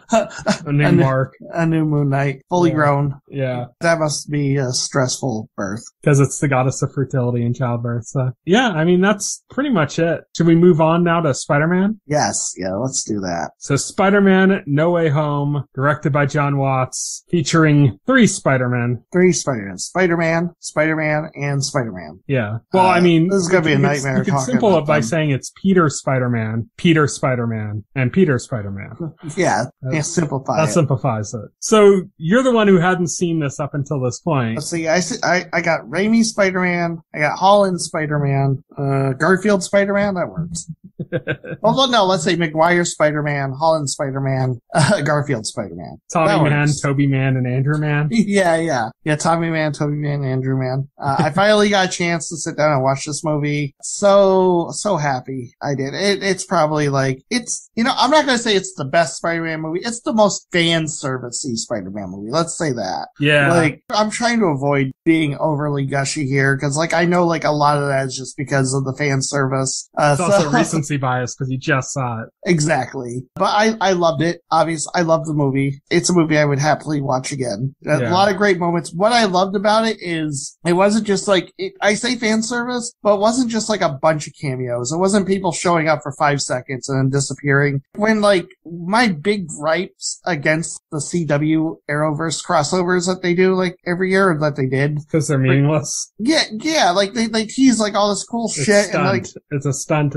Mark, a new Moon Knight, fully grown. Yeah, that must be a stressful birth because it's the goddess of fertility and childbirth. So yeah, I mean that's pretty much it. Should we move on now to Spider-Man? Yes, let's do that. So Spider-Man: No Way Home, directed by John Watts, featuring three Spider-Men, Spider-Man, and Spider-Man. Yeah. Well, I mean, this is gonna be a nightmare. You can simple it by saying it's Peter Spider-Man, and Peter Spider-Man. That simplifies it. So you're the one who hadn't seen this up until this point. Let's see. I got Raimi Spider-Man. I got Holland Spider-Man. Garfield Spider-Man. That works. Well, no. Let's say McGuire Spider-Man, Holland Spider-Man, Garfield Spider-Man. Tommy Man, Toby Man, and Andrew Man. Yeah. Tommy Man, Toby Man, Andrew Man. I finally got a chance to sit down and watch this movie. So happy I did. It's probably like, I'm not gonna say it's the best Spider-Man movie. It's the most fan servicey Spider-Man movie. Let's say that. Yeah. Like, I'm trying to avoid being overly gushy here, because like, I know like a lot of that is just because of the fan service. It's also recency bias because you just saw it. Exactly. But I loved it. Obviously, I love the movie. It's a movie I would happily watch again. A lot of great moments. What I loved about it is it wasn't just like, I say fan service, but it wasn't just like a bunch of cameos. It wasn't people showing up for 5 seconds and then disappearing. When like my big gripes against the CW Arrowverse crossovers that they do like every year, or that they did. Because they're meaningless. Yeah. Like they tease like all this cool shit. And, like, it's a stunt.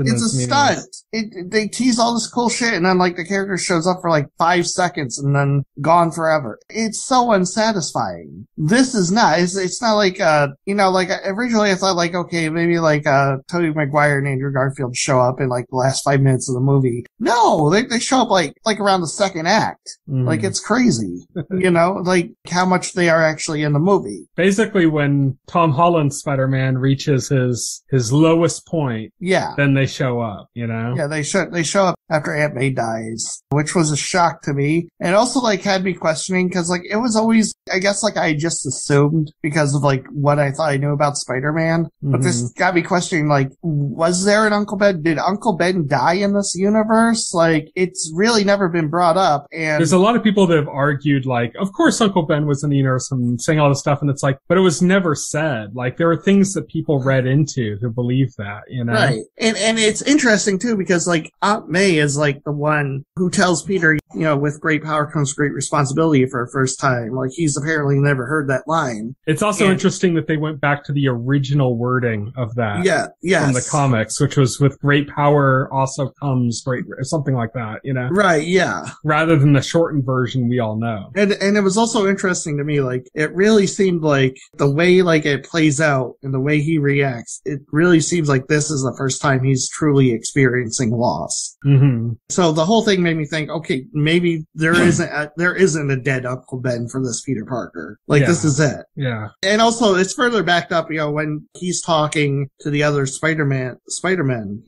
not. They tease all this cool shit, and then like the character shows up for like 5 seconds and then gone forever. It's so unsatisfying. This is not. It's not like like originally I thought like okay maybe like Tobey Maguire and Andrew Garfield show up in like the last 5 minutes of the movie. No, they show up like around the second act. Like it's crazy. Like how much they are actually in the movie. Basically, when Tom Holland's Spider-Man reaches his lowest point, then they show up. Yeah, they show up after Aunt May dies, which was a shock to me, and also like had me questioning because like it was always, I guess like I just assumed because of like what I thought I knew about Spider-Man, but this got me questioning like, was there an Uncle Ben? Did Uncle Ben die in this universe? Like it's really never been brought up, and there's a lot of people that have argued like, of course Uncle Ben was in the universe and saying all this stuff, and it's like, but it was never said. Like there are things that people read into who believe that, right? And it's interesting too because like Aunt May is like the one who tells Peter, with great power comes great responsibility for a first time. Like he's apparently never heard that line. It's also interesting that they went back to the original wording of that from the comics, which was with great power also comes great, something like that, Right, yeah. Rather than the shortened version we all know. And it was also interesting to me, like, it really seemed like the way, like, it plays out and the way he reacts, it really seems like this is the first time he's truly experiencing loss. Mm-hmm. So the whole thing made me think, okay, maybe there isn't a dead Uncle Ben for this Peter Parker. Like, this is it. Yeah. And also, it's further backed up, when he's talking to the other Spider-Men,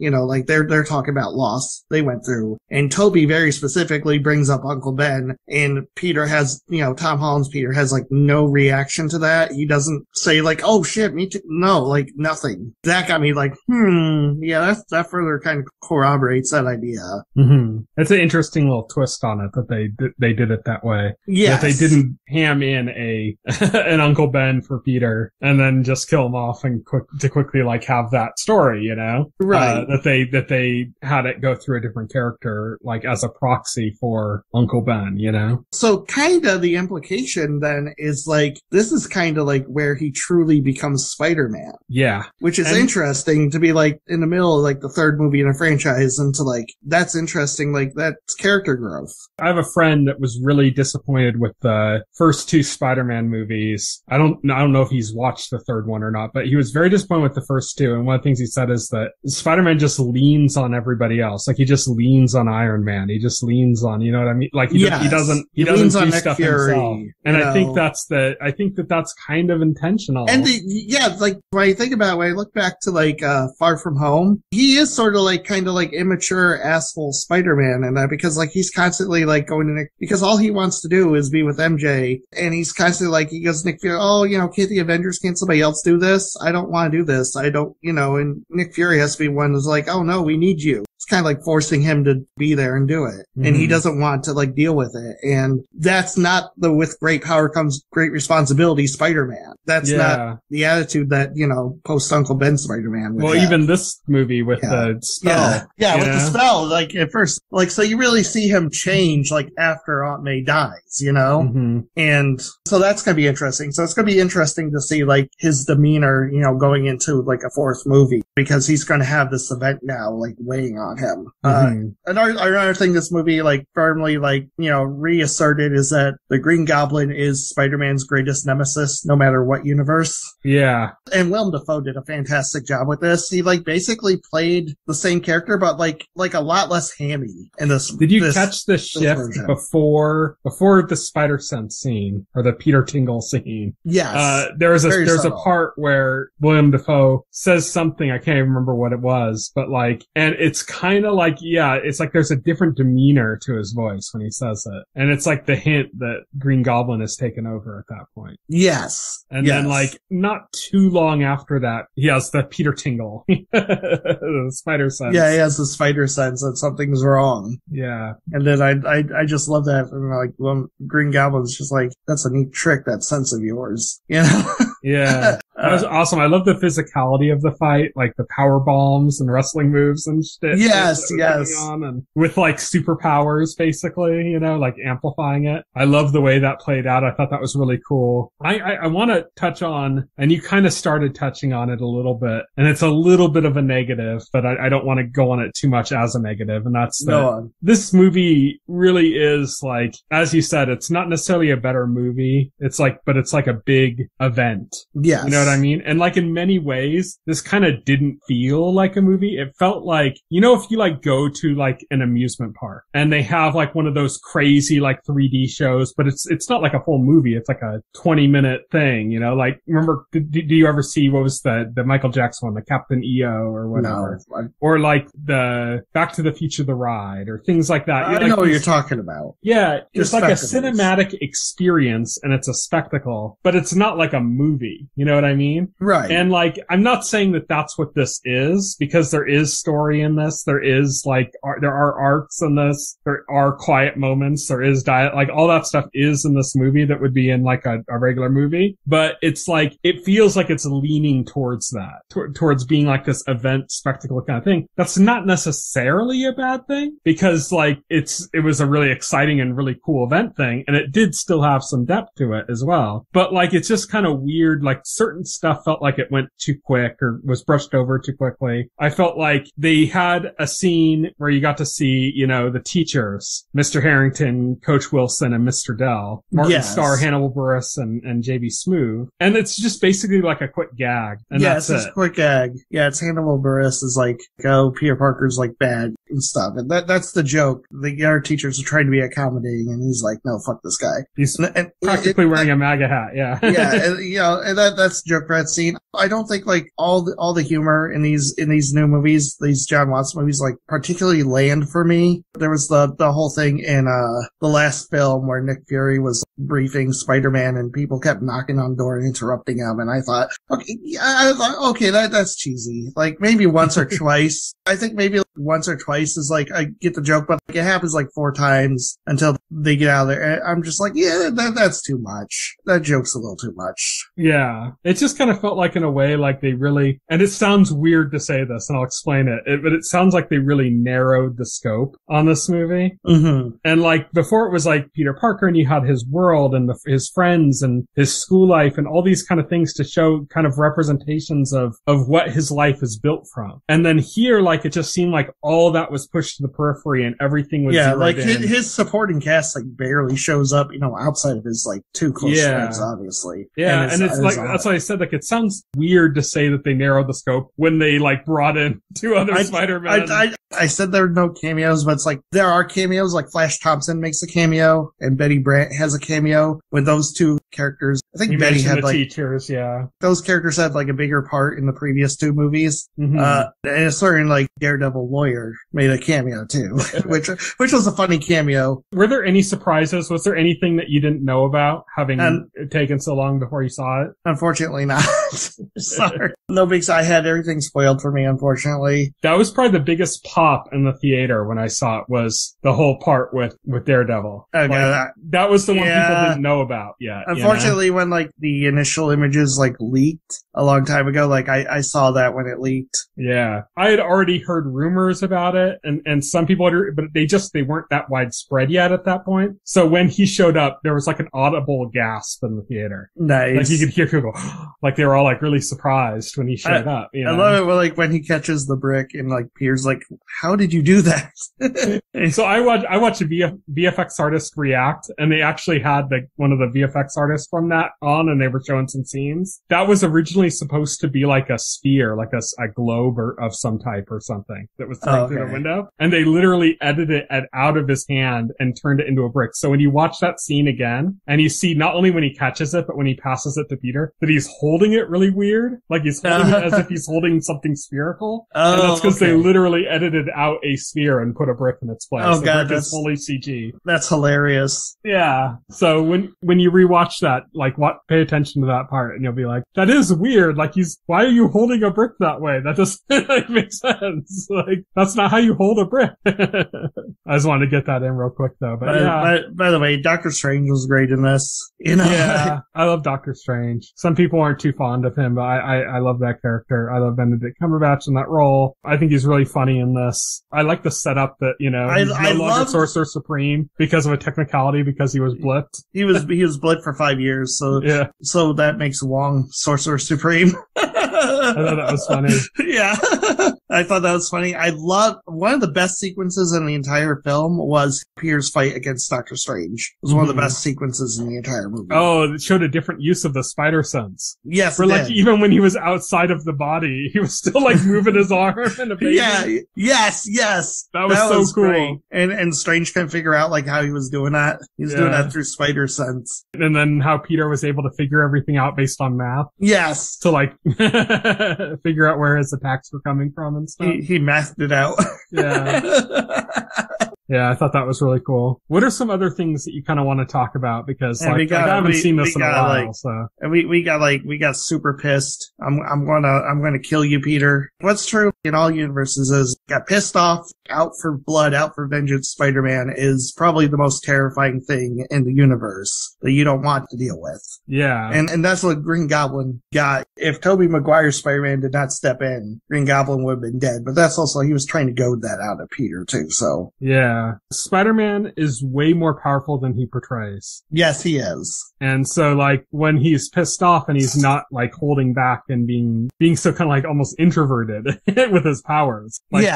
like, they're talking about loss they went through. And Toby very specifically brings up Uncle Ben, and Peter has, Tom Holland's Peter has, like, no reaction to that. He doesn't say, like, oh shit, me too. No, like, nothing. That got me like, that further kind of corroborates that idea. Mm-hmm. It's an interesting little twist on it that they did it that way. Yes. That they didn't ham in an Uncle Ben for Peter and then just kill him off and quickly like have that story, Right. That they had it go through a different character, like as a proxy for Uncle Ben, So kinda the implication then is like, this is kinda like where he truly becomes Spider-Man. Yeah. Which is interesting to be like in the middle of like the third movie in a franchise and to like, that's interesting, like that's character growth. I have a friend that was really disappointed with the first two Spider-Man movies. I don't know if he's watched the third one or not, but he was very disappointed with the first two. And one of the things he said is that Spider-Man just leans on everybody else. Like he just leans on Iron Man. He just leans on, you know what I mean? Like he doesn't do stuff himself. And I think that's kind of intentional. And like when I think about it, when I look back to like Far From Home, he is sort of like kind of like immature asshole Spider-Man and that because like he's constantly like going to Nick because all he wants to do is be with MJ and he's constantly like he goes Nick Fury, can't the Avengers, can't somebody else do this? I don't want to do this. I don't, and Nick Fury has to be one who's like, oh no, we need you. It's kind of like forcing him to be there and do it. Mm-hmm. And he doesn't want to like deal with it. And that's not the with great power comes great responsibility Spider-Man. That's not the attitude that, post Uncle Ben Spider-Man would have. Even this movie with the spell. Yeah, with the spell, like at first, like, so you really see him change like after Aunt May dies, Mm-hmm. And so that's going to be interesting. So it's going to be interesting to see like his demeanor, going into like a fourth movie because he's going to have this event now like weighing on him. Mm-hmm. Another thing this movie like firmly like, reasserted is that the Green Goblin is Spider-Man's greatest nemesis no matter what universe. Yeah. And Willem Dafoe did a fantastic job with this. He like basically played the same character but like a lot less hammy in this. Did you catch the shift before the Spider Sense scene or the Peter Tingle scene? Yes. There's a part where Willem Dafoe says something, I can't even remember what it was, but like, and it's kind of like, it's like there's a different demeanor to his voice when he says it. And it's like the hint that Green Goblin has taken over at that point. Yes. And then like not too long after that, he has the Peter Tingle. The Spider Sense. Yeah, he has the Spider Sense that something's wrong. Yeah. And then I just love that. And like, Green Goblin's just like, that's a neat trick, that sense of yours. Yeah. That was awesome. I love the physicality of the fight, like the power bombs and wrestling moves and shit. Yes. And with like superpowers, basically, you know, like amplifying it. I love the way that played out. I thought that was really cool. I want to touch on, and you kind of started touching on it a little bit, and it's a little bit of a negative, but I don't want to go on it too much as a negative, and that's that this movie really is like, as you said, it's not necessarily a better movie. But it's like a big event. Yes. You know what I mean? And like in many ways, this kind of didn't feel like a movie. It felt like, you know, if you like go to like an amusement park and they have like one of those crazy like 3D shows, but it's not like a full movie. It's like a 20-minute thing, you know, like remember, do you ever see what was the Michael Jackson one, the Captain EO or whatever? No. Or like the Back to the Future, the ride or things like that. I know what you're talking about. Yeah. It's like a cinematic experience and it's a spectacle, but it's not like a movie. You know what I mean? Right. And like, I'm not saying that that's what this is, because there is story in this. There is like, there are arcs in this. There are quiet moments. There is diet. Like all that stuff is in this movie that would be in like a regular movie. But it's like, it feels like it's leaning towards that, towards being like this event spectacle kind of thing. That's not necessarily a bad thing, because like it was a really exciting and really cool event thing. And it did still have some depth to it as well. But like, it's just kind of weird. Like certain stuff felt like it went too quick or was brushed over too quickly. I felt like they had a scene where you got to see, you know, the teachers, Mr. Harrington, Coach Wilson, and Mr. Dell, Martin Starr, Hannibal Buress, and JB Smoove. And it's just basically like a quick gag. And that's it's a quick gag. Yeah, it's Hannibal Buress is like, oh, Peter Parker's like bad and stuff. And that's the joke. The other teachers are trying to be accommodating, and he's like, no, fuck this guy. He's practically wearing a MAGA hat, yeah. Yeah, and, you know, and that's the joke for that scene. I don't think like all the humor in these new movies, these John Watts movies, like particularly land for me. There was the whole thing in the last film where Nick Fury was briefing Spider-Man and people kept knocking on the door and interrupting him, and I thought, okay, that's cheesy. Like maybe once or twice. I think maybe once or twice is like, I get the joke, but like, it happens like 4 times until they get out of there. And I'm just like, yeah, that's too much. That joke's a little too much. Yeah. It just kind of felt like in a way like they really, and it sounds weird to say this and I'll explain it, but it sounds like they really narrowed the scope on this movie. Mm-hmm. And like before it was like Peter Parker and you had his world and his friends and his school life and all these kind of things to show kind of representations of what his life is built from. And then here, like, it just seemed like all that was pushed to the periphery and everything was zeroed like in. his supporting cast like barely shows up, you know, outside of his like 2 close friends, obviously. Yeah, and it's like, that's why I said, like, it sounds weird to say that they narrowed the scope when they like brought in 2 other Spider-Men. I said there were no cameos, but it's like there are cameos, like Flash Thompson makes a cameo and Betty Brant has a cameo with those 2 characters. I think Betty had like teachers, those characters had like a bigger part in the previous 2 movies. Mm-hmm. And a certain like Daredevil lawyer made a cameo too, which was a funny cameo. Were there any surprises? Was there anything that you didn't know about having taken so long before you saw it? Unfortunately not. Sorry. No big, I had everything spoiled for me, unfortunately. That was probably the biggest pop in the theater when I saw it, was the whole part with Daredevil. Okay. Like, that was the one people didn't know about yet. Unfortunately, when like the initial images like leaked a long time ago, like I saw that when it leaked. Yeah. I had already heard rumors about it and some people had, but they weren't that widespread yet at that point. So when he showed up, there was like an audible gasp in the theater. Nice. Like you could hear people go, like they were all like really surprised when he showed up. You know? I love it when, like when he catches the brick and like Pierre's like, how did you do that? So I watched a VFX artist react, and they actually had one of the VFX artists from that on, and they were showing some scenes. That was originally supposed to be like a sphere, like a globe of some type or something that was thrown through the window. And they literally edited it out of his hand and turned it into a brick. So when you watch that scene again, and you see not only when he catches it, but when he passes it to Peter, that he's holding it really weird. Like he's holding it as if he's holding something spherical. And that's because they literally edited out a sphere and put a brick in its place. Oh god, that's fully CG. That's hilarious. Yeah. So when you rewatch that, like pay attention to that part, and you'll be like, that is weird. Like why are you holding a brick that way? That doesn't like make sense. Like that's not how you hold a brick. I just wanted to get that in real quick though. But by the way, Doctor Strange was great in this. You know? Yeah, I love Doctor Strange. Some people aren't too fond of him, but I love that character. I love Benedict Cumberbatch in that role. I think he's really funny in this. I like the setup that, he's no longer Sorcerer Supreme because of a technicality, because he was blipped. He was blipped for 5 years, so that makes Wong Sorcerer Supreme. I thought that was funny. Yeah. I thought that was funny. I love one of the best sequences in the entire film was Peter's fight against Doctor Strange. It was one of the best sequences in the entire movie. Oh, it showed a different use of the spider sense. Yes, where like even when he was outside of the body, he was still like moving his arm and a baby. Yeah, yes. That was so cool. Great. And Strange couldn't figure out like how he was doing that. He was doing that through spider sense. And then how Peter was able to figure everything out based on math. Yes. To like figure out where his attacks were coming from and stuff. He mathed it out. Yeah. Yeah, I thought that was really cool. What are some other things that you kind of want to talk about? Because I haven't seen this in a while. And we got super pissed. I'm gonna kill you, Peter. What's true in all universes is got pissed off, out for blood, out for vengeance. Spider-Man is probably the most terrifying thing in the universe that you don't want to deal with. Yeah. And that's what Green Goblin got. If Tobey Maguire's Spider-Man did not step in, Green Goblin would have been dead. But that's also, he was trying to goad that out of Peter too, so. Yeah. Spider-Man is way more powerful than he portrays. Yes, he is. And so, like, when he's pissed off and he's not, like, holding back and being so kind of, like, almost introverted with his powers. Like,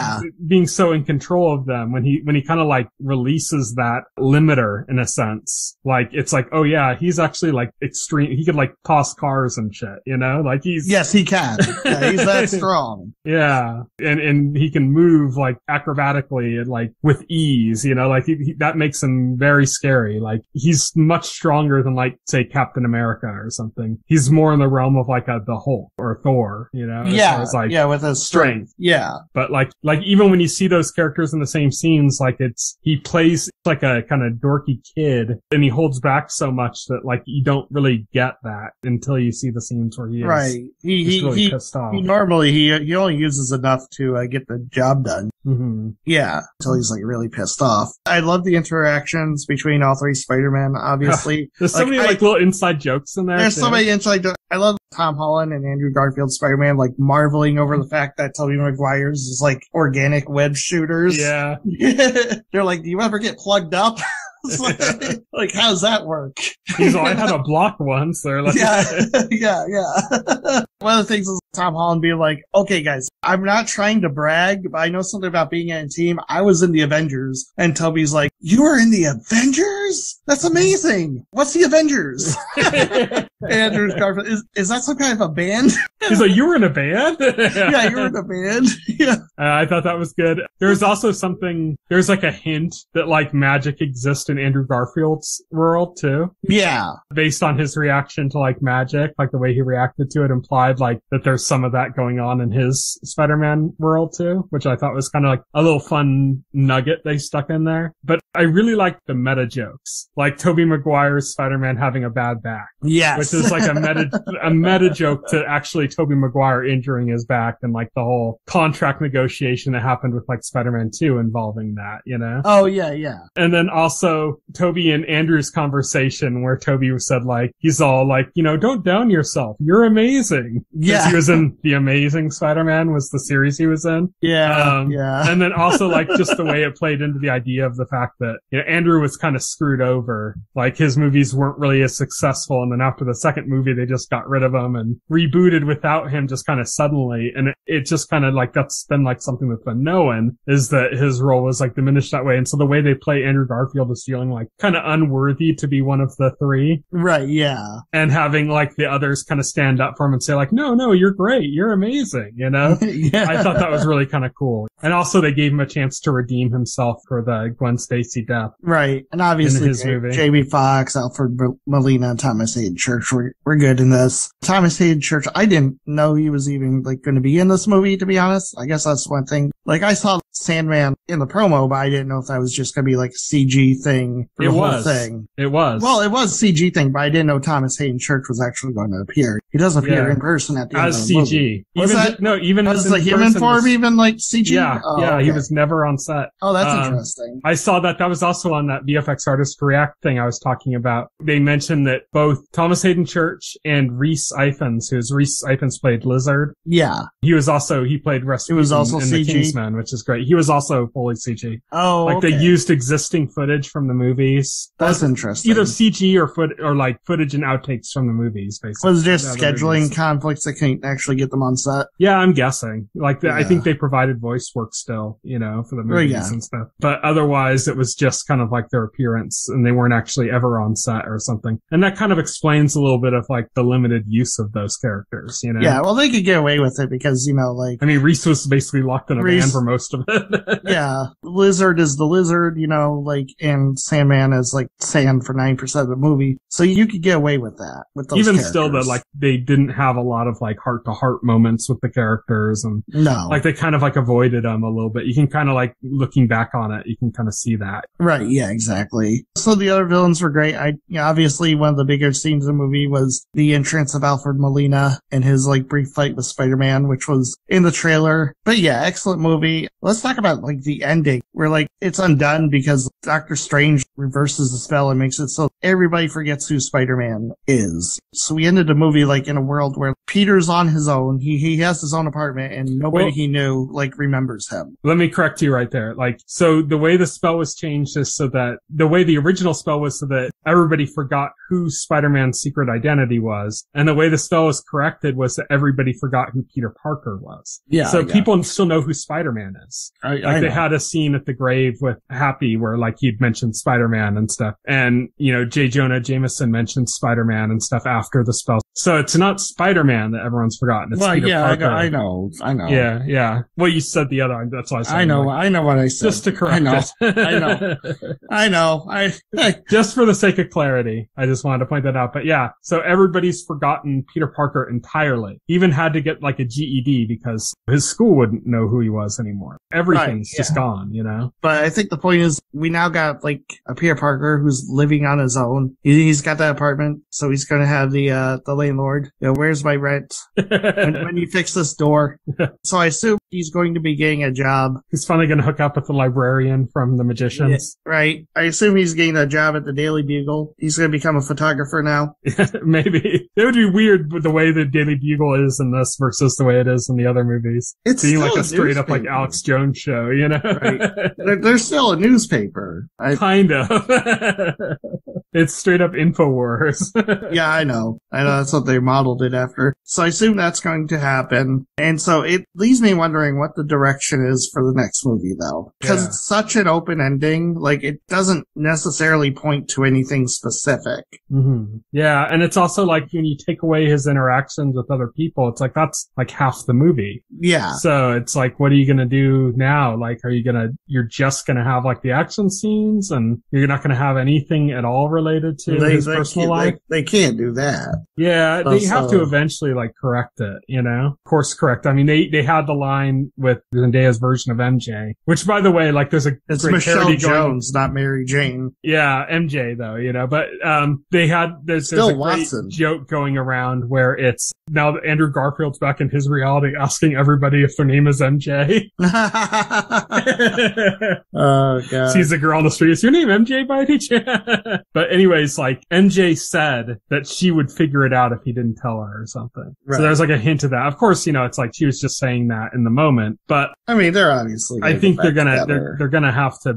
being so in control of them, when he kind of, like, releases that limiter, in a sense. Like, it's like, oh yeah, he's actually, like, extreme. He could, like, toss cars and shit, Like, he's... Yes, he can. Yeah, he's that strong. Yeah. And he can move, like, acrobatically and, like, with ease, Like, that makes him very scary. Like, he's much stronger than, like, say Captain America or something. He's more in the realm of like the Hulk or Thor, Yeah, as like with his strength. Yeah. But like even when you see those characters in the same scenes, like he plays like a kind of dorky kid and he holds back so much that like you don't really get that until you see the scenes where he is really pissed off. He normally he only uses enough to get the job done. Mm-hmm. Yeah, until he's like really pissed off. I love the interactions between all three Spider-Man, obviously. There's so many little inside jokes in there. There's so many inside jokes. I love Tom Holland and Andrew Garfield Spider-Man like marveling over the fact that Tobey Maguire's is like organic web shooters. Yeah. They're like, do you ever get plugged up? Like, how's that work? He's like, I had a block once. They're like, yeah. One of the things is Tom Holland being like, okay, guys, I'm not trying to brag, but I know something about being in a team. I was in the Avengers. And Toby's like, you were in the Avengers? That's amazing. What's the Avengers? Andrew Garfield, is that some kind of a band? He's like, you were in a band? Yeah, you were in a band. Yeah. I thought that was good. There's also there's like a hint that like magic exists in Andrew Garfield's world too. Yeah. Based on his reaction to like magic, like the way he reacted to it implied like that there's some of that going on in his Spider-Man world too, which I thought was kind of like a little fun nugget they stuck in there. But I really liked the meta jokes, like Tobey Maguire's Spider-Man having a bad back. Yes. Which is like a meta joke to actually Tobey Maguire injuring his back and like the whole contract negotiation that happened with like Spider-Man 2 involving that, Oh, yeah. And then also Tobey and Andrew's conversation where Tobey said like, he's all like, don't down yourself. You're amazing. Yeah. He was in The Amazing Spider-Man was the series he was in. Yeah. And then also like just the way it played into the idea of the fact that, Andrew was kind of screwed over. Like his movies weren't really as successful. And then after the second movie, they just got rid of him and rebooted without him just kind of suddenly. And it just kind of like, that's been like something that's been known is that his role was like diminished that way. And so the way they play Andrew Garfield is feeling like kind of unworthy to be one of the three. Right. Yeah. And having like the others kind of stand up for him and say like, no, you're great. You're amazing. Yeah. I thought that was really kind of cool. And also they gave him a chance to redeem himself for the Gwen Stacy death. Right. And obviously Jamie Foxx, Alfred Molina, and Thomas Hayden Church we're good in this. Thomas Hayden Church, I didn't know he was even like going to be in this movie, to be honest. I guess that's one thing. Like, I saw Sandman in the promo, but I didn't know if that was just going to be like a CG thing for the whole thing. It was. Well, it was a CG thing, but I didn't know Thomas Hayden Church was actually going to appear. He does appear in person at the end of the CG. movie. Was the human form even like CG? Yeah, okay. He was never on set. Oh, that's interesting. I saw that. That was also on that VFX Artist React thing I was talking about. They mentioned that both Thomas Hayden Church and Rhys Ifans, Rhys Ifans played Lizard. Yeah. He played Rasputin in The Kingsman, which is great. He was also fully CG. Oh, like they used existing footage from the movies. That's interesting. Either CG or like footage and outtakes from the movies, basically. Was there scheduling conflicts that can't actually get them on set? Yeah, I'm guessing. Like, I think they provided voice work still, for the movies and stuff. But otherwise, it was just kind of like their appearance, and they weren't actually ever on set or something. And that kind of explains a little bit of like the limited use of those characters, Yeah, well, they could get away with it because, Rhys was basically locked in a van for most of it. Yeah. Lizard is the lizard, and Sandman is like sand for 9% of the movie. So you could get away with that with those characters. Still, though, like, they didn't have a lot of like heart-to-heart moments with the characters, and like they kind of like avoided them a little bit. You can kind of like, looking back on it, you can kind of see that. Right, yeah, exactly. So the other villains were great. Obviously one of the bigger scenes of the movie was the entrance of Alfred Molina and his like brief fight with Spider-Man, which was in the trailer. But yeah, excellent movie. Let's talk about like the ending where like it's undone because Doctor Strange reverses the spell and makes it so everybody forgets who Spider-Man is. So we ended the movie like in a world where Peter's on his own. He has his own apartment and nobody he knew like remembers him. Let me correct you right there. Like, so the way the spell was changed is so that the way the original spell was so that everybody forgot who Spider-Man's secret identity was. And the way the spell was corrected was that everybody forgot who Peter Parker was. Yeah. So people still know who Spider-Man is. They had a scene at the grave with Happy where like he'd mentioned Spider-Man and stuff. And, J. Jonah Jameson mentioned Spider-Man and stuff after the spell. So it's not Spider-Man that everyone's forgotten. It's Peter Parker. I know. Yeah. Well, you said the other. That's why I said. I know what I said. Just to correct it. I know. Just for the sake of clarity, I just wanted to point that out. But yeah, so everybody's forgotten Peter Parker entirely. He even had to get like a GED because his school wouldn't know who he was anymore. Everything's just gone, But I think the point is we now got like a Peter Parker who's living on his own. He's got that apartment, so he's going to have the landlord. Where's my rent? when you fix this door. So I assume he's going to be getting a job. He's finally going to hook up with the librarian from The Magicians. Yeah, right. I assume he's getting a job at the Daily Bugle. He's going to become a photographer now. Maybe. It would be weird with the way the Daily Bugle is in this versus the way it is in the other movies. It's being like a straight up like Alex Jones show, Right. They're still a newspaper. Kind of. It's straight up InfoWars. Yeah, I know. That's what they modeled it after. So I assume that's going to happen. And so it leaves me wondering what the direction is for the next movie, though. Because it's such an open ending. Like, it doesn't necessarily point to anything specific. Mm-hmm. Yeah, and it's also like when you take away his interactions with other people, it's like that's like half the movie. Yeah. So it's like, what are you going to do now? Like, you're just going to have like the action scenes and you're not going to have anything at all related to his personal life? They can't do that. Yeah, they have to eventually like correct it, Course correct. I mean, they had the line with Zendaya's version of MJ, which by the way, like there's it's Michelle Jones, not Mary Jane. Yeah, MJ though, but there's a great joke going around where it's now that Andrew Garfield's back in his reality asking everybody if their name is MJ. Oh god. Sees a girl on the street, is your name MJ by any chance? But anyways, like MJ said that she would figure it out if he didn't tell her or something. Right. So there's like a hint of that. Of course, it's like she was just saying that in the moment, but I mean, they're obviously I think they're gonna have to,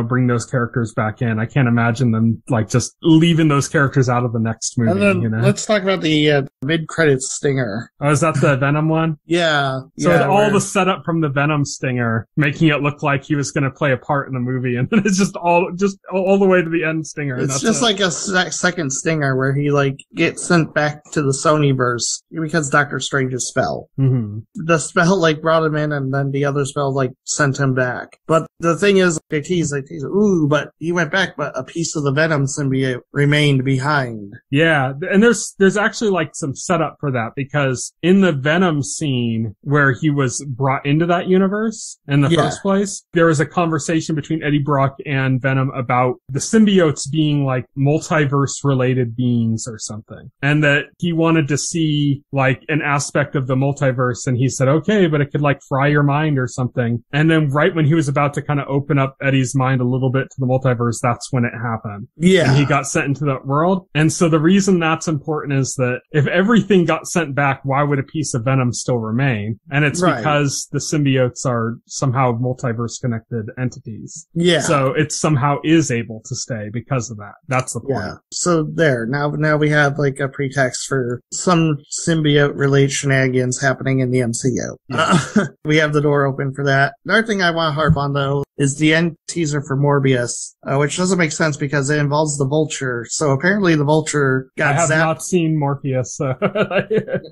bring those characters back in. I can't imagine them like just leaving those characters out of the next movie. And then let's talk about the mid-credits stinger. Oh, is that the Venom one? Yeah. So all the setup from the Venom stinger, making it look like he was going to play a part in the movie, and then it's just all the way to the end stinger. It's just there's like a second stinger where he like gets sent back to the Sonyverse because Doctor Strange's spell. Mm-hmm. The spell like brought him in, and then the other spell like sent him back. But the thing is, they tease, ooh, but he went back, but a piece of the Venom symbiote remained behind. Yeah, and there's actually like some setup for that, because in the Venom scene where he was brought into that universe in the first place, there was a conversation between Eddie Brock and Venom about the symbiotes being like multiverse related beings or something, and that he wanted to see like an aspect of the multiverse, and he said, okay, but it could like fry your mind or something. And then right when he was about to kind of open up Eddie's mind a little bit to the multiverse, that's when it happened. Yeah. And he got sent into that world. And so the reason that's important is that if everything got sent back, why would a piece of Venom still remain? And it's because the symbiotes are somehow multiverse connected entities. Yeah. So it somehow is able to stay because of that. That's the point. Yeah. So there, now we have like a pretext for some symbiote related shenanigans happening in the MCU. Yeah. We have the door open for that. Another thing I want to harp on though is the end teaser for Morbius, which doesn't make sense because it involves the Vulture. So apparently the Vulture got zapped. I have not seen Morpheus, so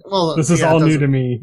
well, this is all new to me.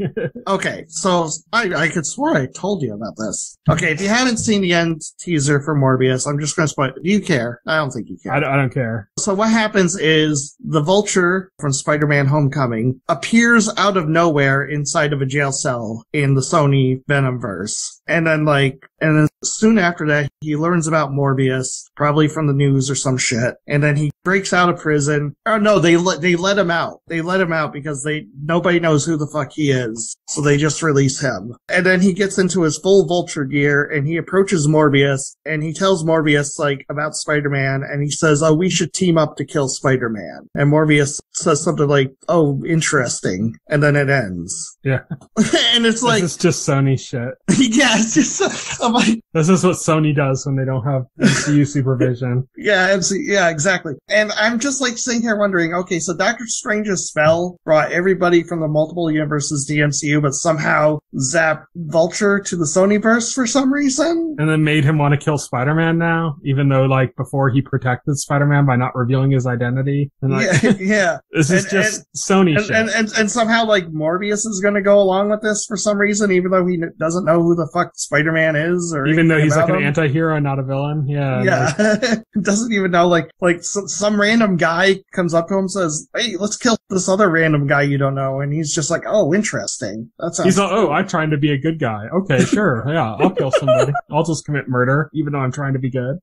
Okay, so I could swear I told you about this. Okay, if you haven't seen the end teaser for Morbius, I'm just going to spoil it. Do you care? I don't think you care. I don't care. So what happens is the Vulture from Spider-Man Homecoming appears out of nowhere inside of a jail cell in the Sony Venomverse. And then soon after that, he learns about Morbius, probably from the news or some shit. And then he breaks out of prison. Oh no, they let him out. They let him out because nobody knows who the fuck he is. So they just release him. And then he gets into his full Vulture gear and he approaches Morbius and he tells Morbius like about Spider-Man, and he says, oh, we should team up to kill Spider-Man. And Morbius says something like, oh, interesting. And then it ends. Yeah. And it's like, this is just Sony shit. Yeah, it's just, I'm like, this is what Sony does when they don't have MCU supervision. Yeah, exactly. And I'm just like sitting here wondering, okay, so Doctor Strange's spell brought everybody from the multiple universes to the MCU, but somehow zapped Vulture to the Sonyverse for some reason? And then made him want to kill Spider-Man now, even though like before he protected Spider-Man by not revealing his identity. And like, yeah. This is just Sony shit. And somehow like Morbius is going to go along with this for some reason, even though he doesn't know who the fuck Spider-Man is, or even though he's like an anti-hero, not a villain. Yeah. Yeah. Doesn't even know, like some random guy comes up to him and says, hey, let's kill this other random guy you don't know. And he's just like, oh, interesting. That sounds cool. Oh, I'm trying to be a good guy. Okay, sure. Yeah, I'll kill somebody. I'll just commit murder, even though I'm trying to be good.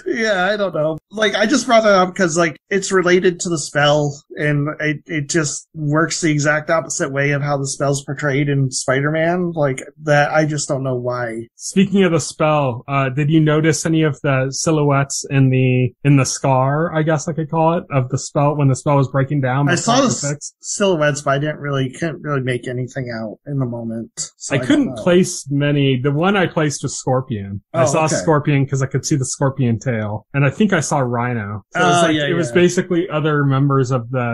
Yeah, I don't know. Like, I just brought that up because, like, it's related to the spell, and it just works the exact opposite way of how the spell's portrayed in Spider-Man. Like, that, I just don't know why. Speaking of the spell, did you notice any of the silhouettes in the scar, I guess I could call it, of the spell when the spell was breaking down? I saw the silhouettes, but I couldn't really make anything out in the moment. So I couldn't place many. The one I placed was Scorpion. I saw Scorpion because I could see the Scorpion tail, and I think I saw Rhino. So it was basically other members of the,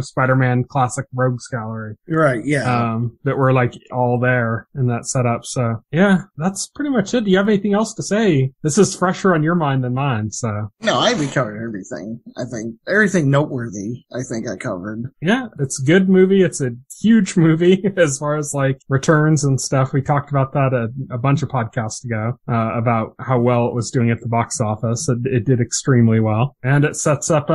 Spider-Man classic Rogues Gallery. Right, yeah. That were like all there in that setup. So yeah, that's pretty much it. Do you have anything else to say? This is fresher on your mind than mine, so. No, I covered everything. I think everything noteworthy, I think I covered. Yeah, it's a good movie. It's a huge movie as far as like returns and stuff. We talked about that a bunch of podcasts ago, about how well it was doing at the box office. It did extremely well. And it sets up,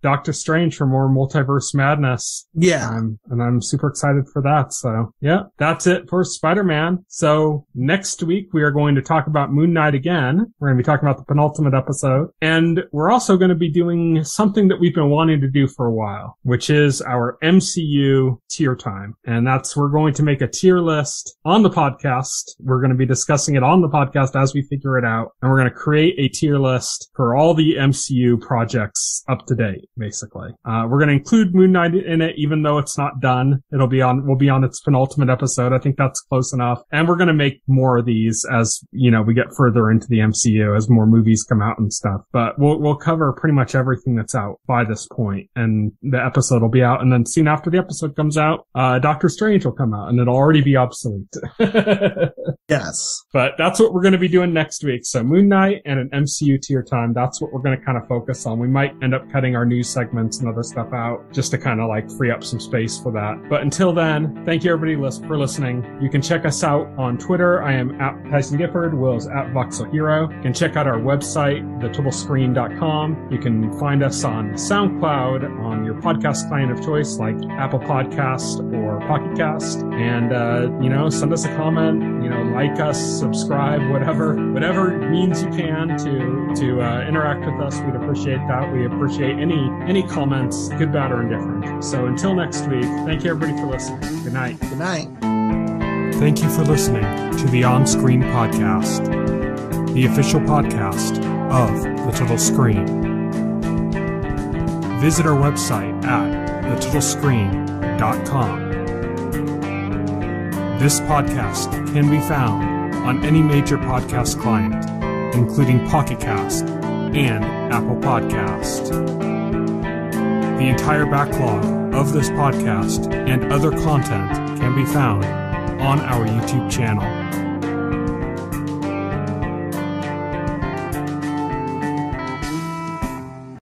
Doctor Strange for more multiverse madness. Yeah. And I'm super excited for that. So yeah, that's it for Spider-Man. So next week we are going to talk about Moon Knight again. We're going to be talking about the penultimate episode. And we're also going to be doing something that we've been wanting to do for a while, which is our MCU tier time. And we're going to make a tier list on the podcast. We're going to be discussing it on the podcast as we figure it out. And we're going to create a tier list for all the MCU projects up to date, basically. We're going to include Moon Knight in it, even though it's not done. We'll be on its penultimate episode. I think that's close enough. And we're going to make more of these as as, we get further into the MCU, as more movies come out and stuff. But we'll cover pretty much everything that's out by this point, and the episode will be out. And then soon after the episode comes out, Doctor Strange will come out, and it'll already be obsolete. Yes. But that's what we're going to be doing next week. So Moon Knight and an MCU tier time, that's what we're going to kind of focus on. We might end up cutting our news segments and other stuff out just to kind of like free up some space for that. But until then, thank you everybody for listening. You can check us out on Twitter. I am at Tyson Gifford. Will's at Voxel Hero. You can check out our website, thetotalscreen.com. You can find us on SoundCloud, on your podcast client of choice like Apple Podcast or Pocket Cast. And, send us a comment, like us, subscribe, whatever means you can to interact with us. We'd appreciate that. We appreciate any comments, good, bad, or indifferent. So until next week, thank you everybody for listening. Good night. Good night. Thank you for listening to the OnScreen podcast, the official podcast of The Total Screen. Visit our website at thetotalscreen.com. This podcast can be found on any major podcast client, including Pocket Cast and Apple Podcast. The entire backlog of this podcast and other content can be found on our YouTube channel.